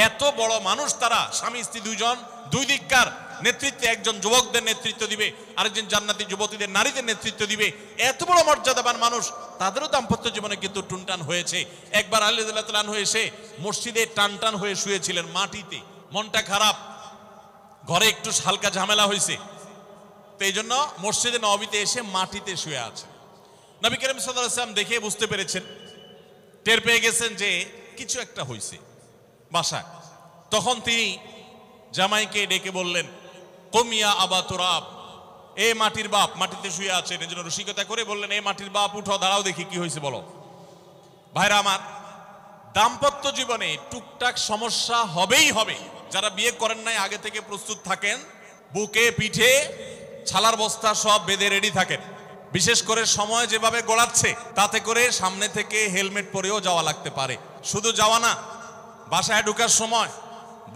এত বড় মানুষ তারা, স্বামী স্ত্রী দুইজন, দুই দিককার নেতৃত্বে, একজন যুবকদের নেতৃত্ব দিবে, আরেকজন জান্নাতি যুবতীদের, নারীদের নেতৃত্ব দিবে। এত বড় মর্যাদাবান মানুষ, তাদেরও দাম্পত্য জীবনে কিন্তু টুনটান হয়েছে। একবার আলী রাদিয়াল্লাহু তাআলা আনহু এসে মসজিদে টানটান হয়ে শুয়েছিলেন মাটিতে, মনটা খারাপ, ঘরে একটু হালকা ঝামেলা হয়েছে, তো এই জন্য মসজিদে নববীতে এসে মাটিতে শুয়ে আছে। নবী করিম সাল্লাল্লাহু আলাইহি ওয়াসাল্লাম দেখে বুঝতে পেরেছেন, টের পেয়ে গেছেন যে কিছু একটা হয়েছে বাসায়। তখন তিনি জামাইকে ডেকে বললেন, কুম ইয়া আবা তুরাব, এ মাটির বাপ, মাটিতে শুয়ে আছেন, এই জন্য রসিকতা করে বললেন, এ মাটির বাপ, উঠো, দাঁড়াও, দেখি কি হয়েছে বলো। ভাইরা আমার, দাম্পত্য জীবনে টুকটাক সমস্যা হবেই হবে। যারা বিয়ে করেন নাই, আগে থেকে প্রস্তুত থাকেন, বুকে পিঠে ছালার বস্তা সব বেঁধে রেডি থাকেন। বিশেষ করে সময় যেভাবে গড়াচ্ছে, তাতে করে সামনে থেকে হেলমেট পরেও যাওয়া লাগতে পারে। শুধু যাওয়া না, বাসায় ঢোকার সময়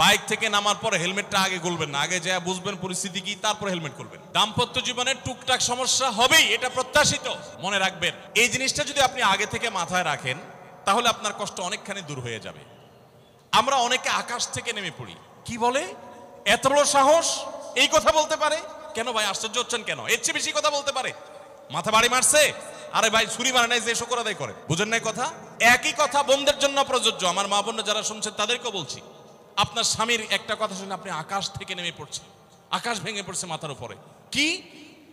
বাইক থেকে নামার পর হেলমেটটা আগে খুলবেন না, আগে যা বুঝবেন পরিস্থিতি কি, তারপর হেলমেট খুলবেন। দাম্পত্য জীবনে টুকটাক সমস্যা হবেই, এটা প্রত্যাশিত, মনে রাখবেন। এই জিনিসটা যদি আপনি আগে থেকে মাথায় রাখেন, তাহলে আপনার কষ্ট অনেকখানি দূর হয়ে যাবে। আমরা অনেকে আকাশ থেকে নেমে পড়ি, কি বলে, এত বড় সাহস, এই কথা বলতে পারে কেন? ভাই আশ্চর্য হচ্ছেন কেন? এর চেয়ে বেশি কথা বলতে পারে, মাথা বাড়ি মারছে, আরে ভাই ছুরি মারে নাই যে শুকর আদায় করে, বুঝেন নাই কথা? একই কথা বোনদের জন্য প্রযোজ্য। আমার মা বোন যারা শুনছেন তাদেরকেও বলছি, আপনার স্বামীর একটা কথা শুনে আপনি আকাশ থেকে নেমে পড়ছেন, আকাশ ভেঙে পড়ছে মাথার উপরে, কি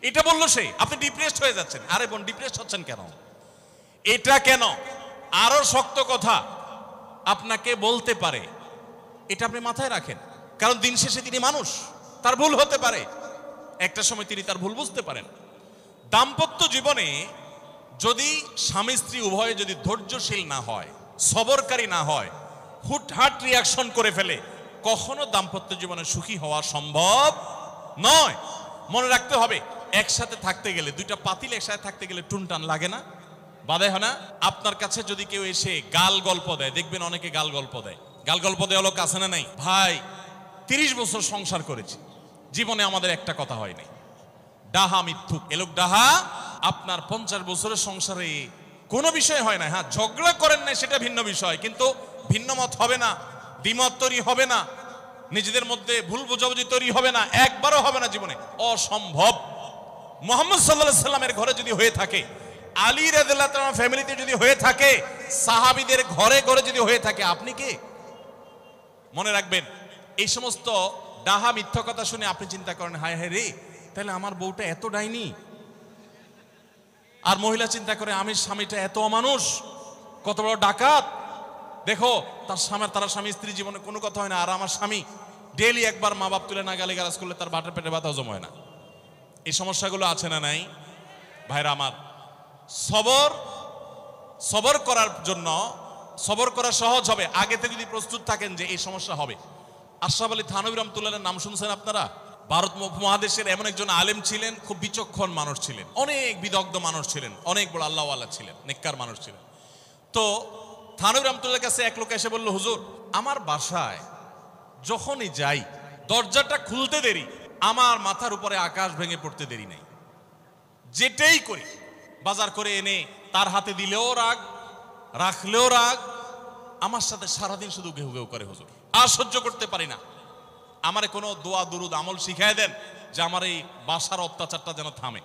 এটা বললো সে, আপনি ডিপ্রেসড হয়ে যাচ্ছেন। আরে বোন, ডিপ্রেসড হচ্ছেন কেন? এটা কেন? আরো শক্ত কথা আপনাকে বলতে পারে, এটা আপনি মাথায় রাখেন। কারণ দিন শেষে তিনি মানুষ, তার ভুল হতে পারে, একটা সময় তিনি তার ভুল বুঝতে পারেন। দাম্পত্য জীবনে যদি স্বামী স্ত্রী উভয়ে যদি ধৈর্যশীল না হয়, সবরকারী না হয়, হুটহাট রিয়াকশন করে ফেলে, কখনো দাম্পত্য জীবনে সুখী হওয়া সম্ভব নয়। মনে রাখতে হবে, একসাথে থাকতে গেলে, দুইটা পাতিল একসাথে থাকতে গেলে টুনটান লাগে না, বাধে হয় না? আপনার কাছে যদি কেউ এসে গাল গল্প দেয়, দেখবেন অনেকে গাল গল্প দেয়, গাল গল্প দেওয়া লোক আছে না নাই? ভাই 30 বছর সংসার করেছি, জীবনে আমাদের একটা কথা হয় নাই, ডাহা মিথ্যুক, এ লোক ডাহা। আপনার 50 বছরের সংসারে কোনো বিষয় হয় না, হ্যাঁ ঝগড়া করেন না সেটা ভিন্ন বিষয়, কিন্তু ভিন্ন মত হবে না, দ্বিমত তৈরি হবে না, নিজেদের মধ্যে ভুল বোঝাবুঝি তৈরি হবে না, একবারও হবে না জীবনে, অসম্ভব। মুহাম্মদ সাল্লাল্লাহু আলাইহি সাল্লামের ঘরে যদি হয়ে থাকে, আলী রাদিয়াল্লাহু তাআলা ফ্যামিলিতে যদি হয়ে থাকে, সাহাবীদের ঘরে ঘরে যদি হয়ে থাকে, আপনি কে? মনে রাখবেন, এই সমস্ত ডাহা মিথ্যা কথা শুনে আপনি চিন্তা করেন, হায় হায় রে, তাহলে আমার বউটা এত ডাইনি। আর মহিলা চিন্তা করে, আমি স্বামীটা এত অমানুষ, কত বড় ডাকাত। দেখো তার স্বামী স্ত্রী জীবনে কোনো কথা হয় না, আর আমার স্বামী ডেইলি একবার মা বাপ তুলে না গালি গালাজ করলে তার বাটের পেটে ব্যথা হজম হয় না। এই সমস্যাগুলো আছে না নাই? ভাইরা আমার, সবর করার জন্য, সবর করা সহজ হবে আগে থেকে যদি প্রস্তুত থাকেন যে এই সমস্যা হবে। আশরাফ আলী থানভী রাহমাতুল্লাহর নাম শুনছেন আপনারা? ভারত উপমহাদেশের এমন একজন আলেম ছিলেন, খুব বিচক্ষণ মানুষ ছিলেন, অনেক বিদগ্ধ মানুষ ছিলেন, অনেক বড় আল্লাহওয়ালা ছিলেন, নেককার মানুষ ছিলেন। তো থানভী রহমতুল্লাহর কাছে এক লোক এসে বলল, হুজুর আমার বাসায় যখনই যাই দরজাটা খুলতে দেরি, আমার মাথার উপরে আকাশ ভেঙে পড়তে দেরি নেই। যেটাই করি, বাজার করে এনে তার হাতে দিলেও রাগ, রাখলেও রাগ, আমার সাথে সারাদিন শুধু ঘেউ ঘেউ করে হুজুর, আর সহ্য করতে পারি না। আমারে কোনো দোয়া দুরুদ আমল শিখায় দেন যে আমার এই বাসার অত্যাচারটা যেন থামে।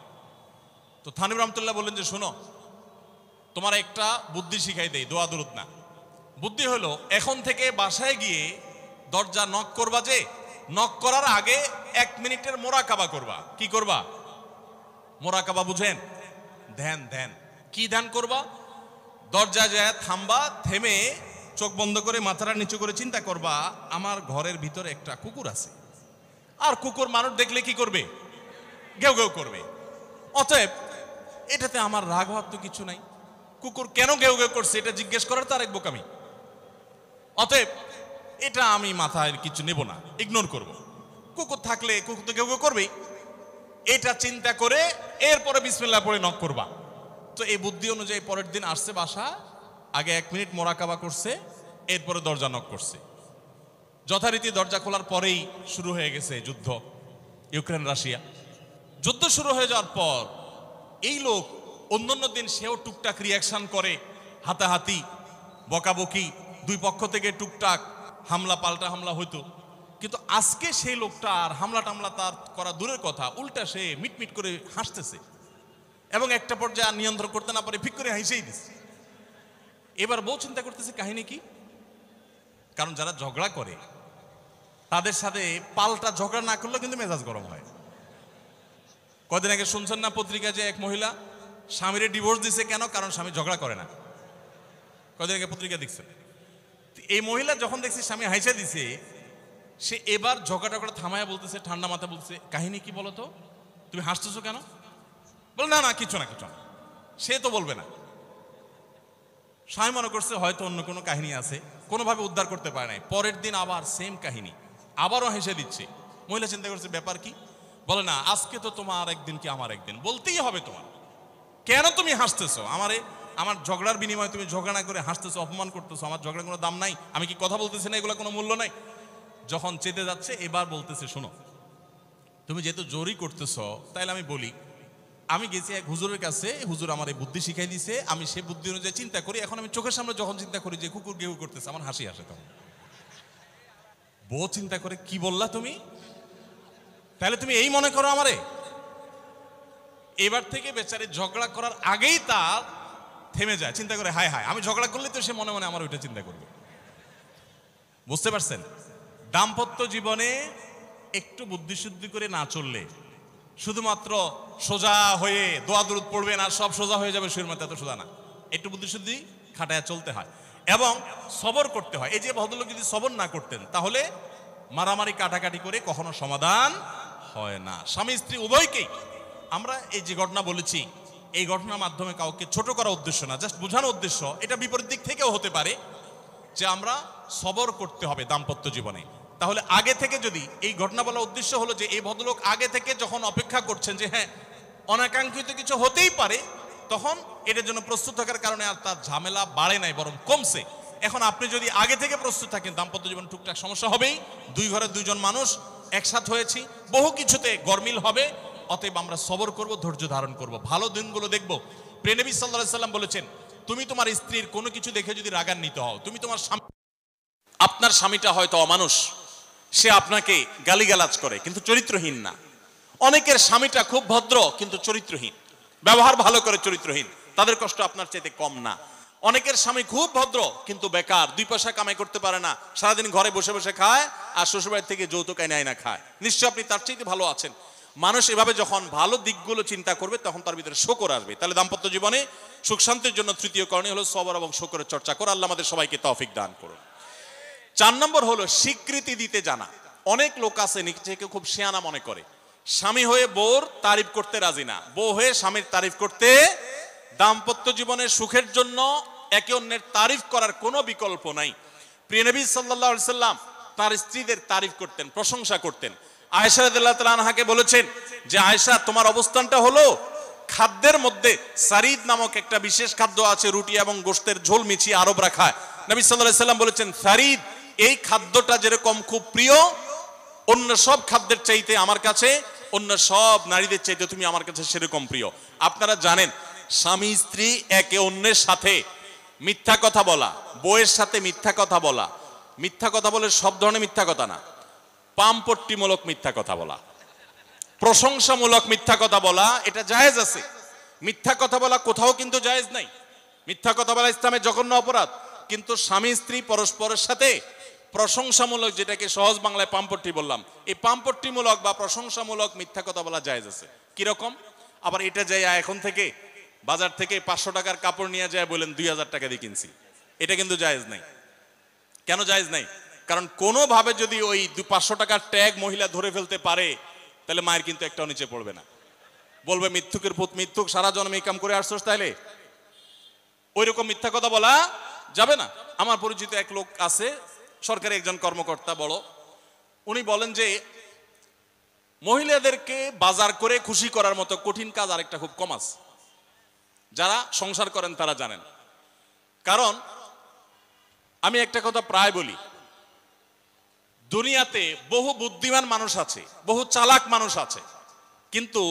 তো থানভী রহমতুল্লাহ বললেন যে শোনো, তোমার একটা বুদ্ধি শিখাই দেই, দোয়া দুরুদ না। বুদ্ধি হলো, এখন থেকে বাসায় গিয়ে দরজা নক করবা, যে নক করার আগে 1 মিনিটের মোরাকাবা করবা। কি করবা? মোরাকাবা বুঝেন? ধ্যান। ধ্যান কি ধ্যান করবা? দরজা যায় থামবা, থেমে চোখ বন্ধ করে মাথাটা নিচু করে চিন্তা করবা, আমার ঘরের ভিতরে একটা কুকুর আছে, আর কুকুর মানুষ দেখলে কি করবে? ঘেউ ঘেউ করবে। অতএব এটাতে আমার রাগ ভাব তো কিছু নাই, কুকুর কেন ঘেউ ঘেউ করছে এটা জিজ্ঞেস করার তার এক বোকামি। অতএব এটা আমি মাথায় কিছু নেব না, ইগনোর করব। কুকুর থাকলে কুকুর তো ঘেউ ঘেউ করবেই, এটা চিন্তা করে এরপরে বিসমিল্লাহ পড়ে নক করবা। তো এই বুদ্ধি অনুযায়ী পরের দিন আসছে বাসা, আগে 1 মিনিট মোরাকাবা করছে, এরপরে দরজা নক করছে। যথারীতি দরজা খোলার পরেই শুরু হয়ে গেছে যুদ্ধ, ইউক্রেন রাশিয়া। যুদ্ধ শুরু হয়ে যাওয়ার পর এই লোক অন্যান্য দিন সেও টুকটাক রিয়াকশন করে, হাতাহাতি, বকাবকি, দুই পক্ষ থেকে টুকটাক হামলা পাল্টা হামলা হইতো। কিন্তু আজকে সেই লোকটা আর হামলা টামলা তার করা দূরের কথা, উল্টা সে মিটমিট করে হাসতেছে এবং একটা পর্যায়ে নিয়ন্ত্রণ করতে না পারে ফিক করে হাসেই দিচ্ছে। এবার বউ চিন্তা করতেছে কাহিনী কি, কারণ যারা ঝগড়া করে তাদের সাথে পাল্টা ঝগড়া না করলেও কিন্তু মেজাজ গরম হয়। কদিন আগে শুনছেন না পত্রিকা, যে এক মহিলা স্বামীরে ডিভোর্স দিছে, কেন? কারণ স্বামী ঝগড়া করে না। কদিন আগে পত্রিকা দেখছেন। এই মহিলা যখন দেখছে স্বামী হাইসা দিছে, সে এবার ঝগড়া টগড়া থামায়া বলতেছে, ঠান্ডা মাথা বলছে, কাহিনী কি বলো তো, তুমি হাসতেছো কেন? বলে না কিছু না। সে তো বলবে না। স্বামী মনে করছে হয়তো অন্য কোনো কাহিনী আছে, কোনোভাবে উদ্ধার করতে পারে নাই। পরের দিন আবার সেম কাহিনী, আবারও হেসে দিচ্ছে। মহিলা চিন্তা করছে ব্যাপার কি, বলে না আজকে তো তোমার একদিন কি আমার একদিন, বলতেই হবে তোমার। কেন তুমি হাসতেছো? আমার ঝগড়ার বিনিময়ে তুমি ঝগড়া না করে হাসতেছো, অপমান করতেছো। আমার ঝগড়ার কোনো দাম নাই, আমি কি কথা বলতেছি না, এগুলো কোনো মূল্য নাই। যখন চেতে যাচ্ছে এবার বলতেছে, শোনো তুমি যেহেতু জোরই করতেছো, তাইলে আমি বলি, আমি গেছি এক হুজুরের কাছে, হুজুর আমার এই বুদ্ধি শিখাই দিছে, আমি সে বুদ্ধি অনুযায়ী চিন্তা করি। এখন আমি চোখের সামনে যখন চিন্তা করি যে কুকুর গেউ করতেছে, আমার হাসি আসে। তখন বউ চিন্তা করে, কি বললা তুমি? তাহলে তুমি এই মনে করো আমারে? এবার থেকে বেচারি ঝগড়া করার আগেই তার থেমে যায়, চিন্তা করে হায় হায়, আমি ঝগড়া করলে তো সে মনে মনে আমার ওইটা চিন্তা করবে। বুঝতে পারছেন? দাম্পত্য জীবনে একটু বুদ্ধিশুদ্ধি করে না চললে, শুধুমাত্র সোজা হয়ে দোয়া দুরুদ পড়বেন আর সব সোজা হয়ে যাবে, শুয়ের মধ্যে এত সোজা না। একটু বুদ্ধিশুদ্ধি খাটায় চলতে হয় এবং সবর করতে হয়। এই যে ভদ্রলোক যদি সবর না করতেন, তাহলে মারামারি কাটাকাটি করে কখনো সমাধান হয় না। স্বামী স্ত্রী উভয়কেই আমরা এই যে ঘটনা বলেছি, এই ঘটনার মাধ্যমে কাউকে ছোট করার উদ্দেশ্য না, জাস্ট বোঝানোর উদ্দেশ্য। এটা বিপরীত দিক থেকেও হতে পারে যে আমরা সবর করতে হবে দাম্পত্য জীবনে। তাহলে আগে থেকে যদি এই ঘটনা বলার উদ্দেশ্য হলো যে এই ভদ্রলোক আগে থেকে যখন অপেক্ষা করছেন যে হ্যাঁ অনাকাঙ্ক্ষিত কিছু হতেই পারে, তখন এটার জন্য প্রস্তুত থাকার কারণে আর তার ঝামেলা বাড়ে নাই, বরং কমছে। এখন আপনি যদি আগে থেকে প্রস্তুত থাকেন, দাম্পত্য জীবন টুকটাক সমস্যা হবেই, দুই ঘরের দুইজন মানুষ একসাথ হয়েছি, বহু কিছুতে গরমিল হবে। অতএব আমরা সবর করব, ধৈর্য ধারণ করব, ভালো দিনগুলো দেখব। প্রিয় নবী সাল্লাল্লাহু আলাইহি সাল্লাম বলেছেন, তুমি তোমার স্ত্রীর কোনো কিছু দেখে যদি রাগান্বিত হও, তুমি তোমার আপনার স্বামীটা হয়তো অমানুষ, সে আপনাকে গালিগালাজ করে কিন্তু চরিত্রহীন না। অনেকের স্বামীটা খুব ভদ্র কিন্তু চরিত্রহীন, ব্যবহার ভালো করে চরিত্রহীন, তাদের কষ্ট আপনার চাইতে কম না। অনেকের স্বামী খুব ভদ্র কিন্তু বেকার, 2 পয়সা কামাই করতে পারে না, সারাদিন ঘরে বসে বসে খায় আর শ্বশুরবাড়ি থেকে যৌতুক আইনা আইনা খায়। নিশ্চয় আপনি তার চাইতে ভালো আছেন। মানুষ এভাবে যখন ভালো দিকগুলো চিন্তা করবে, তখন তার ভিতরে শকর আসবে। তাহলে দাম্পত্য জীবনে সুখ শান্তির জন্য তৃতীয় করণীয় হলো সবর এবং শকরের চর্চা করা। আল্লাহ আমাদের সবাইকে তৌফিক দান করুন। 4 নম্বর হলো স্বীকৃতি দিতে জানা। অনেক লোক আছে নিজেকে খুব শিয়ানা মনে করে, স্বামী হয়ে বউর তারিফ করতে রাজি না, বউ হয়ে স্বামীর তারিফ করতে। দাম্পত্য জীবনের সুখের জন্য একে অন্যের তারিফ করার কোনো বিকল্প নাই। প্রিয় নবী সাল্লাল্লাহু আলাইহি সাল্লাম তার স্ত্রীদের তারিফ করতেন, প্রশংসা করতেন। আয়েশা রাদিয়াল্লাহু তাআলা আনহাকে বলেছেন যে আয়েশা, তোমার অবস্থানটা হলো খাদ্যের মধ্যে সারিদ নামক একটা বিশেষ খাদ্য আছে, রুটি এবং গোশতের ঝোল মিছিয়ে আরবরা খায়। নবী সাল্লাল্লাহু আলাইহি সাল্লাম বলেছেন, সারিদ এই খাদ্যটা যেরকম খুব প্রিয় অন্য সব খাদ্যের চাইতে আমার কাছে, অন্য সব নারীদের চাইতে তুমি আমার কাছে সেরকম প্রিয়। আপনারা জানেন স্বামী স্ত্রী একে অন্যের সাথে মিথ্যা কথা বলা, বউয়ের সাথে মিথ্যা কথা বলা, মিথ্যা কথা বলে সব ধরনের মিথ্যা কথা না, পামপট্টিমূলক মিথ্যা কথা বলা, প্রশংসামূলক মিথ্যা কথা বলা, এটা জায়েজ আছে। মিথ্যা কথা বলা কোথাও কিন্তু জায়েজ নাই। মিথ্যা কথা বলা ইসলামের জঘন্য অপরাধ। কিন্তু স্বামী স্ত্রী পরস্পরের সাথে প্রশংসামূলক, যেটাকে সহজ বাংলায় পামপট্টি বললাম, এই পামপট্টিমূলক বা প্রশংসামূলক মিথ্যা কথা বলা জায়েজ আছে। কিরকম? আবার এটা যাই এখন থেকে বাজার থেকে 500 টাকার কাপড় নিয়ে যায় বলেন 2000 টাকা দিয়ে কিনছি, এটা কিন্তু জায়েজ নাই। কেন জায়েজ নাই? কারণ কোনোভাবে যদি ওই 500 টাকার ট্যাগ মহিলা ধরে ফেলতে পারে, তাহলে মায়ের কিন্তু একটাও নিচে পড়বে না, বলবে মিথ্যুকের পুত মিথ্যুক, সারা জন্ম এই কাম করে আসছস, তাইলে ওই রকম মিথ্যা কথা বলা যাবে না। আমার পরিচিত এক লোক আছে, সরকারি একজন কর্মকর্তা বড়, উনি বলেন যে মহিলাদেরকে বাজার করে খুশি করার মতো কঠিন কাজ আরেকটা খুব কম আছে। যারা সংসার করেন তারা জানেন। কারণ আমি একটা কথা প্রায় বলি, দুনিয়াতে বহু বুদ্ধিমান মানুষ আছে, বহু চালাক মানুষ আছে, কিন্তু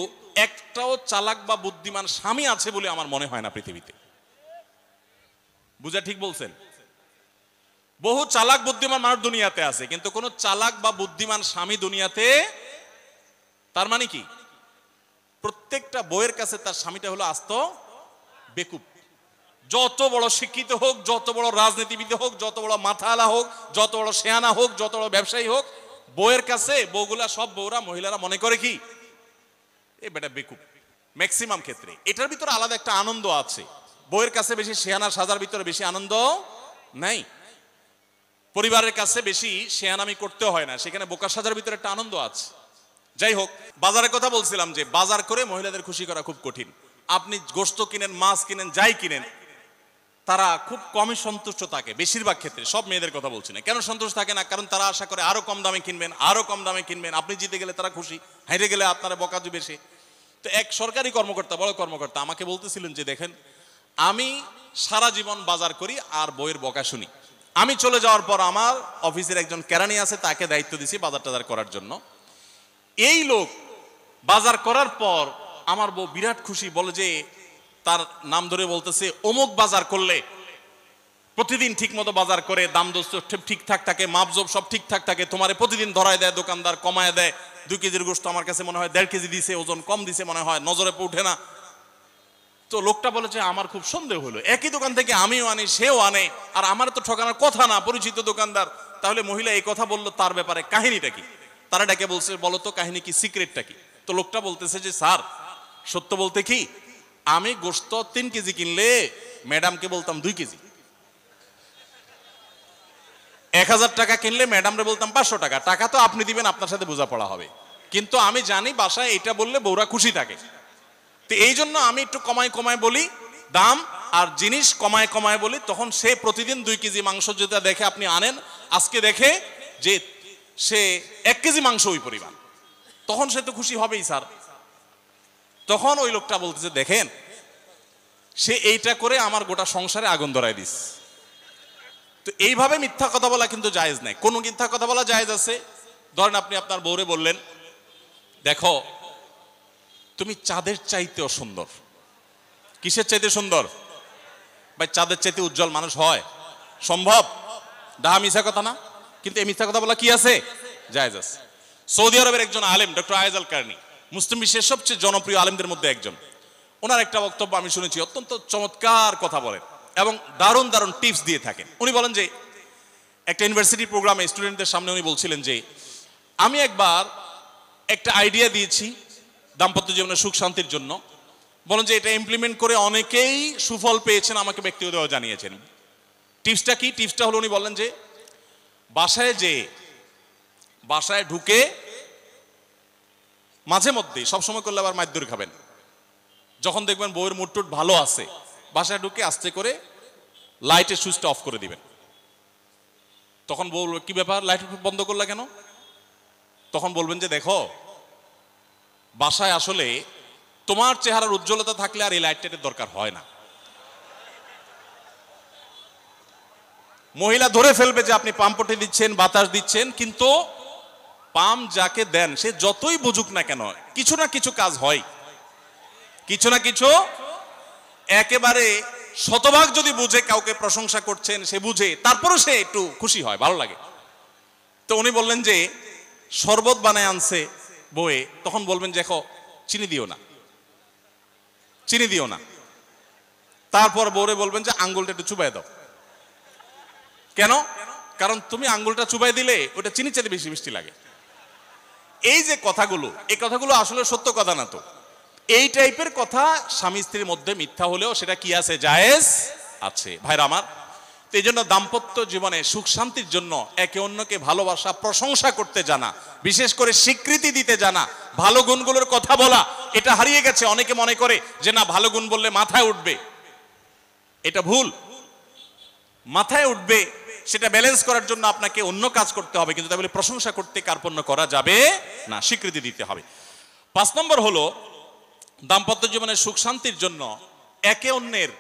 একটাও চালাক বা বুদ্ধিমান স্বামী আছে বলে আমার মনে হয় না পৃথিবীতে। বুঝা ঠিক বলছেন? বহু চালাক বুদ্ধিমান মানুষ দুনিয়াতে আছে, কিন্তু কোন চালাক বা বুদ্ধিমান স্বামী দুনিয়াতে। তার মানে কি? প্রত্যেকটা বউয়ের কাছে তার স্বামীটা হলো আস্ত বেকুব। যত বড় শিক্ষিত হোক, যত বড় রাজনীতিবিদ হোক, যত বড় মাথাওয়ালা হোক, যত বড় শেয়ানা হোক, যত বড় ব্যবসায়ী হোক, বউয়ের কাছে বউগুলা, সব বউরা, মহিলারা মনে করে কি এ বেটা বেকুব। ম্যাক্সিমাম ক্ষেত্রে এটার ভিতরে আলাদা একটা আনন্দ আছে। বউয়ের কাছে বেশি শেয়ানা সাজার ভিতরে বেশি আনন্দ নাই। পরিবারের কাছে বেশি শেয়ানামি করতে হয় না, সেখানে বোকা সাজার ভিতরে একটা আনন্দ আছে। যাই হোক, বাজারের কথা বলছিলাম যে বাজার করে মহিলাদের খুশি করা খুব কঠিন। আপনি গোশত কিনেন, মাছ কিনেন, যাই কিনেন, তারা খুব কমই সন্তুষ্ট থাকে বেশিরভাগ ক্ষেত্রে। সব মেয়েদের কথা বলছি না। কেন সন্তুষ্ট থাকে না? কারণ তারা আশা করে আরো কম দামে কিনবেন, আরো কম দামে কিনবেন। আপনি জিতে গেলে তারা খুশি, হেরে গেলে আপনারা বকা দিবে সে। তো এক সরকারি কর্মকর্তা, বড় কর্মকর্তা, আমাকে বলতেছিলেন যে দেখেন, আমি সারা জীবন বাজার করি আর বইয়ের বকা শুনি। আমি চলে যাওয়ার পর আমার অফিসের একজন কেরানি আছে, তাকে দায়িত্ব দিছি বাজার টাজার করার জন্য। এই লোক বাজার করার পর আমার বউ বিরাট খুশি, বলে যে তার নাম ধরে বলতেছে, অমুক বাজার করলে প্রতিদিন ঠিক মতো বাজার করে, দাম দোস্ত ঠিকঠাক থাকে, মাপজোপ সব ঠিকঠাক থাকে, তোমারে প্রতিদিন ধরায় দেয়, দোকানদার কমায় দেয়। 2 কেজির গোশত আমার কাছে মনে হয় 1.5 কেজি দিছে, ওজন কম দিছে মনে হয়, নজরে উঠে না। তো লোকটা বলে যে আমার খুব সন্দেহ হলো, একই দোকান থেকে আমিও আনি, সেও আনে, আর আমার তো ঠকানোর কথা না, পরিচিত দোকানদার। তাহলে মহিলা এই কথা বললো, তার ব্যাপারে কাহিনীটা কি? তারা ডেকে বলছে, বলো তো কাহিনী কি, সিক্রেটটা কি? তো লোকটা বলতেছে যে স্যার, সত্য বলতে কি, আমি গোশত 3 কেজি কিনলে ম্যাডামকে বলতাম 2 কেজি, 1000 টাকা কিনলে ম্যাডামরে বলতাম 500 টাকা। টাকা তো আপনি দিবেন, আপনার সাথে বোঝাপড়া হবে, কিন্তু আমি জানি বাসায় এটা বললে বউরা খুশি থাকে। তো এই জন্য আমি একটু কমায় কমায় বলি দাম, আর জিনিস কমায় কমায় বলি। তখন সে প্রতিদিন 2 কেজি মাংস যেটা দেখে আপনি আনেন, আজকে দেখে যে সে 1 কেজি মাংস ওই পরিমাণ, তখন সে তো খুশি হবেই স্যার। তখন ওই লোকটা বলতেছে, দেখেন, সে এইটা করে আমার গোটা সংসারে আগুন ধরায় দিস। তো এইভাবে মিথ্যা কথা বলা কিন্তু জায়েজ নাই। কোন মিথ্যা কথা বলা জায়েজ আছে? ধরেন আপনি আপনার বউরে বললেন, দেখো তুমি চাঁদের চাইতেও সুন্দর। কিসের চাইতে সুন্দর? ভাই, চাঁদের চাইতে উজ্জ্বল মানুষ হয় সম্ভব? ডাহা মিথ্যা কথা না? কিন্তু এই মিথ্যা কথা বলা কি আছে? জায়েজ আছে। সৌদি আরবের একজন আলেম, ডক্টর আয়েজ আল কারনি, মুসলিম বিশ্বের সবচেয়ে জনপ্রিয় আলেমদের মধ্যে একজন। ওনার একটা বক্তব্য আমি শুনেছি, অত্যন্ত চমৎকার কথা বলেন এবং দারুণ দারুণ টিপস দিয়ে থাকেন। উনি বলেন যে একটা ইউনিভার্সিটি প্রোগ্রামে স্টুডেন্টদের সামনে উনি বলছিলেন যে আমি একবার একটা আইডিয়া দিয়েছি দাম্পত্য জীবনের সুখ শান্তির জন্য। বলেন যে এটা ইমপ্লিমেন্ট করে অনেকেই সুফল পেয়েছেন, আমাকে ব্যক্তিগতভাবে জানিয়েছেন। টিপসটা কি? টিপসটা হলো, উনি বললেন যে বাসায় ঢুকে মাঝে মধ্যে, সবসময় করলে আবার মাইর দূর খাবেন, যখন দেখবেন বউয়ের মুড টুট ভালো আছে, বাসায় ঢুকে আস্তে করে লাইটের সুইচটা অফ করে দিবেন। তখন বলবে, কি ব্যাপার, লাইট বন্ধ করলা কেন? তখন বলবেন যে দেখো, বাসায় আসলে তোমার চেহারার উজ্জ্বলতা থাকলে আর এই লাইটটার দরকার হয় না। মহিলা ধরে ফেলবে যে আপনি পাম্পটি দিচ্ছেন, বাতাস দিচ্ছেন, কিন্তু পাম্প যাকে দেন সে যতই বুঝুক না কেন কিছু না কিছু কাজ হয়, কিছু না কিছু। একেবারে শতভাগ যদি বুঝে কাউকে প্রশংসা করছেন, সে বুঝে, তারপরও সে একটু খুশি হয়, ভালো লাগে। তো উনি বললেন যে শরবত বানায় আনছে বউয়ে, তখন বলবেন যে দেখো চিনি দিও না, চিনি দিও না। তারপর বউরে বলবেন যে আঙ্গুলটা একটু চুবাই দাও। কেন? কারণ তুমি আঙ্গুলটা চুবাই দিলে ওটা চিনি চাইতে বেশি মিষ্টি লাগে। এই যে কথাগুলো, এই কথাগুলো আসলে সত্য কথা না। তো এই টাইপের কথা স্বামী স্ত্রীর মধ্যে মিথ্যা হলেও সেটা কি আছে? জায়েজ আছে। ভাইরা আমার, তো এই জন্য দাম্পত্য জীবনে সুখ শান্তির জন্য একে অন্যকে ভালোবাসা, প্রশংসা করতে জানা, বিশেষ করে স্বীকৃতি দিতে জানা, ভালো গুণগুলোর কথা বলা, এটা হারিয়ে গেছে। অনেকে মনে করে যে না, ভালো গুণ বললে মাথায় উঠবে। এটা ভুল। মাথায় উঠবে সেটা ব্যালেন্স করার জন্য আপনাকে অন্য কাজ করতে হবে, কিন্তু তাই বলে প্রশংসা করতে কার্পণ্য করা যাবে না, স্বীকৃতি দিতে হবে। 5 নম্বর হলো দাম্পত্য জীবনের সুখ শান্তির জন্য একে অন্যের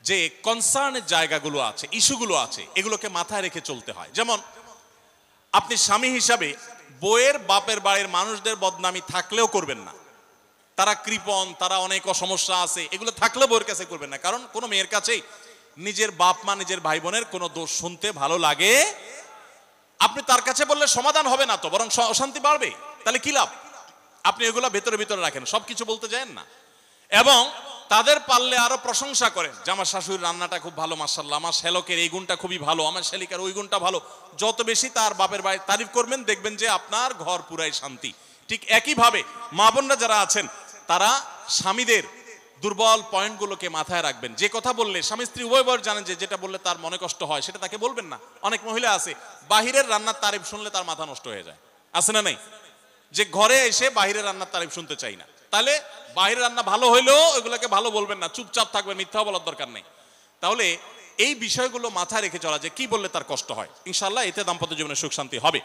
যে কনসার্নের জায়গাগুলো আছে, ইস্যুগুলো আছে, এগুলোকে মাথায় রেখে চলতে হয়। যেমন আপনি স্বামী হিসাবে বউয়ের বাপের বাড়ির মানুষদের বদনামি থাকলেও করবেন না। তারা কৃপণ, তারা অনেক সমস্যা আছে, এগুলো থাকলেও বউয়ের কাছে করবেন না। কারণ কোনো মেয়ের কাছেই নিজের বাপ মা, নিজের ভাই বোনের কোনো দোষ শুনতে ভালো লাগে। আপনি তার কাছে বললে সমাধান হবে না, তো বরং অশান্তি বাড়বে। তাহলে কি লাভ? আপনি এগুলো ভেতরে ভিতরে রাখেন, সবকিছু বলতে যান না। এবং তাদের পারলে আরো প্রশংসা করেন যে আমার শাশুড়ির রান্নাটা খুব ভালো, মাশাআল্লাহ, আমার শ্যালকের এই গুণটা খুবই ভালো, আমার শ্যালিকার ওই গুণটা ভালো। যত বেশি তার বাপের বাড়ির তারিফ করবেন, দেখবেন যে আপনার ঘর পুরাই শান্তি। ঠিক একইভাবে মা বোনরা যারা আছেন, তারা স্বামীদের দুর্বল পয়েন্টগুলোকে মাথায় রাখবেন। যে কথা বললে স্বামী স্ত্রী উভয় জানেন যে যেটা বললে তার মনে কষ্ট হয়, সেটা তাকে বলবেন না। অনেক মহিলা আছে বাহিরের রান্নার তারিফ শুনলে তার মাথা নষ্ট হয়ে যায়, আছে না নাই? যে ঘরে এসে বাহিরের রান্নার তারিফ শুনতে চাই না। তাহলে বাহিরের রান্না ভালো হইলেও ওইগুলোকে ভালো বলবেন না, চুপচাপ থাকবেন, মিথ্যা বলার দরকার নেই। তাহলে এই বিষয়গুলো মাথায় রেখে চলা, যে কি বললে তার কষ্ট হয়, ইনশাআল্লাহ এতে দাম্পত্য জীবনে সুখ শান্তি হবে।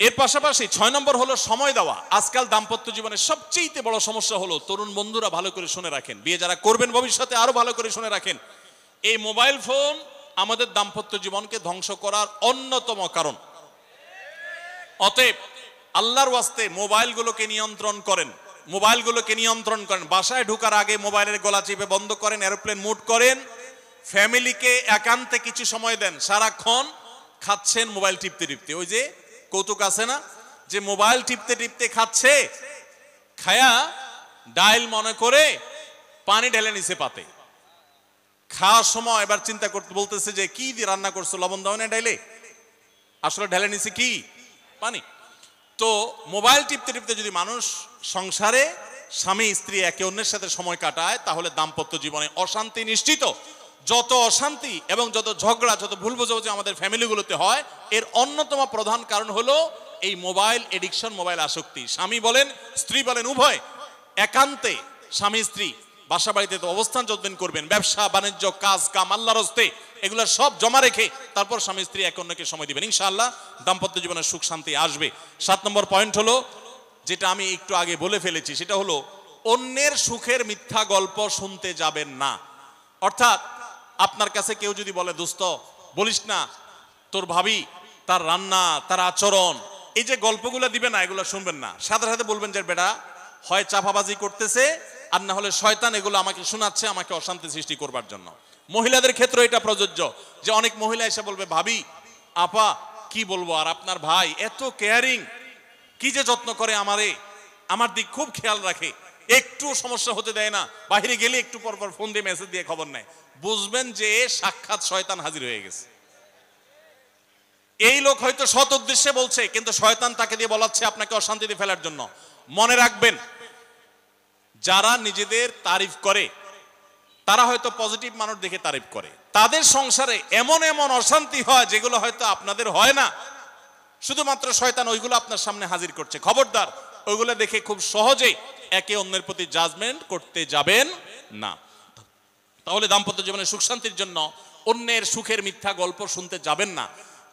এর পাশাপাশি 6 নম্বর হলো সময় দেওয়া। আজকাল দাম্পত্য জীবনের সবচেয়ে বড় সমস্যা হলো, তরুণ বন্ধুরা ভালো করে শুনে রাখেন, বিয়ে যারা করবেন ভবিষ্যতে আরো ভালো করে শুনে রাখেন, এই মোবাইল ফোন আমাদের দাম্পত্য জীবনকে ধ্বংস করার অন্যতম কারণ। অতএব আল্লাহর ওয়াস্তে মোবাইলগুলোকে নিয়ন্ত্রণ করেন, মোবাইলগুলোকে নিয়ন্ত্রণ করেন। বাসায় ঢোকার আগে মোবাইলের গলা চিপে বন্ধ করেন, এরোপ্লেন মুড করেন। ফ্যামিলিকে একান্তে কিছু সময় দেন। সারাক্ষণ খাচ্ছেন মোবাইল টিপতে টিপতে, ওই যে কৌতুক আছে না, যে মোবাইল টিপতে টিপতে খাচ্ছে, খায়া ডাইল মনে করে পানি ঢেলে নিছে পাতে। খাওয়ার সময় এবার চিন্তা করতে বলতেছে যে কি দিয়ে রান্না করছো, লবণ দাও না ডাইলে, আসলে ঢেলে নিছে কি পানি। তো মোবাইল টিপতে টিপতে যদি মানুষ সংসারে স্বামী স্ত্রী একে অন্যের সাথে সময় কাটায়, তাহলে দাম্পত্য জীবনে অশান্তি নিশ্চিত। যত অশান্তি এবং যত ঝগড়া, যত ভুল বোঝাবুঝি আমাদের ফ্যামিলিগুলোতে হয়, এর অন্যতম প্রধান কারণ হলো এই মোবাইল এডিকশন, মোবাইল আসক্তি। স্বামী বলেন স্ত্রী বলেন উভয় একান্তে স্বামী স্ত্রী বাসা বাড়িতে তো অবস্থান যতদিন করবেন, ব্যবসা বাণিজ্য, কাজ কাম, আল্লাহর হস্তে, এগুলো সব জমা রেখে তারপর স্বামী স্ত্রী একে অন্যকে সময় দিবেন, ইনশাআল্লাহ দাম্পত্য জীবনের সুখ শান্তি আসবে। 7 নম্বর পয়েন্ট হলো, যেটা আমি একটু আগে বলে ফেলেছি, সেটা হলো অন্যের সুখের মিথ্যা গল্প শুনতে যাবেন না। অর্থাৎ আপনার কাছে কেউ যদি বলে দোস্ত বলিস না, তোর ভাবি তার রান্না, তার আচরণ, এই যে গল্পগুলো দিবে না, এগুলো শুনবেন না। সাথে সাথে বলবেন যে বেটা হয় চাপাবাজি করতেছে, আর না হলে শয়তান এগুলো আমাকে শোনাচ্ছে, আমাকে অশান্তি সৃষ্টি করবার জন্য। মহিলাদের ক্ষেত্রে এটা প্রযোজ্য, যে অনেক মহিলা এসে বলবে ভাবি, আপা কি বলবো, আর আপনার ভাই এত কেয়ারিং, কি যে যত্ন করে আমারে, আমার দিক খুব খেয়াল রাখে, একটু সমস্যা হতে দেয় না, বাহিরে গেলে একটু পর পর ফোন দিয়ে মেসেজ দিয়ে খবর নেয়। বুঝবেন যে সাক্ষাৎ শয়তান হাজির হয়ে গেছে। এই লোক হয়তো সৎ উদ্দেশ্যে বলছে, কিন্তু শয়তান তাকে দিয়ে বলাচ্ছে আপনাকে অশান্তিতে ফেলার জন্য। মনে রাখবেন, যারা নিজেদের তারিফ করে তারা হয়তো পজিটিভ মানুষ দেখে তারিফ করে, তাদের সংসারে এমন এমন অশান্তি হয় যেগুলো হয়তো আপনাদের হয় না, শুধুমাত্র শয়তান ওইগুলো আপনার সামনে হাজির করছে। খবরদার, ওইগুলো দেখে খুব সহজে একে অন্যের প্রতি জাজমেন্ট করতে যাবেন না। তাহলে দাম্পত্য জীবনে সুখ শান্তির জন্য অন্যের সুখের মিথ্যা গল্প শুনতে যাবেন না।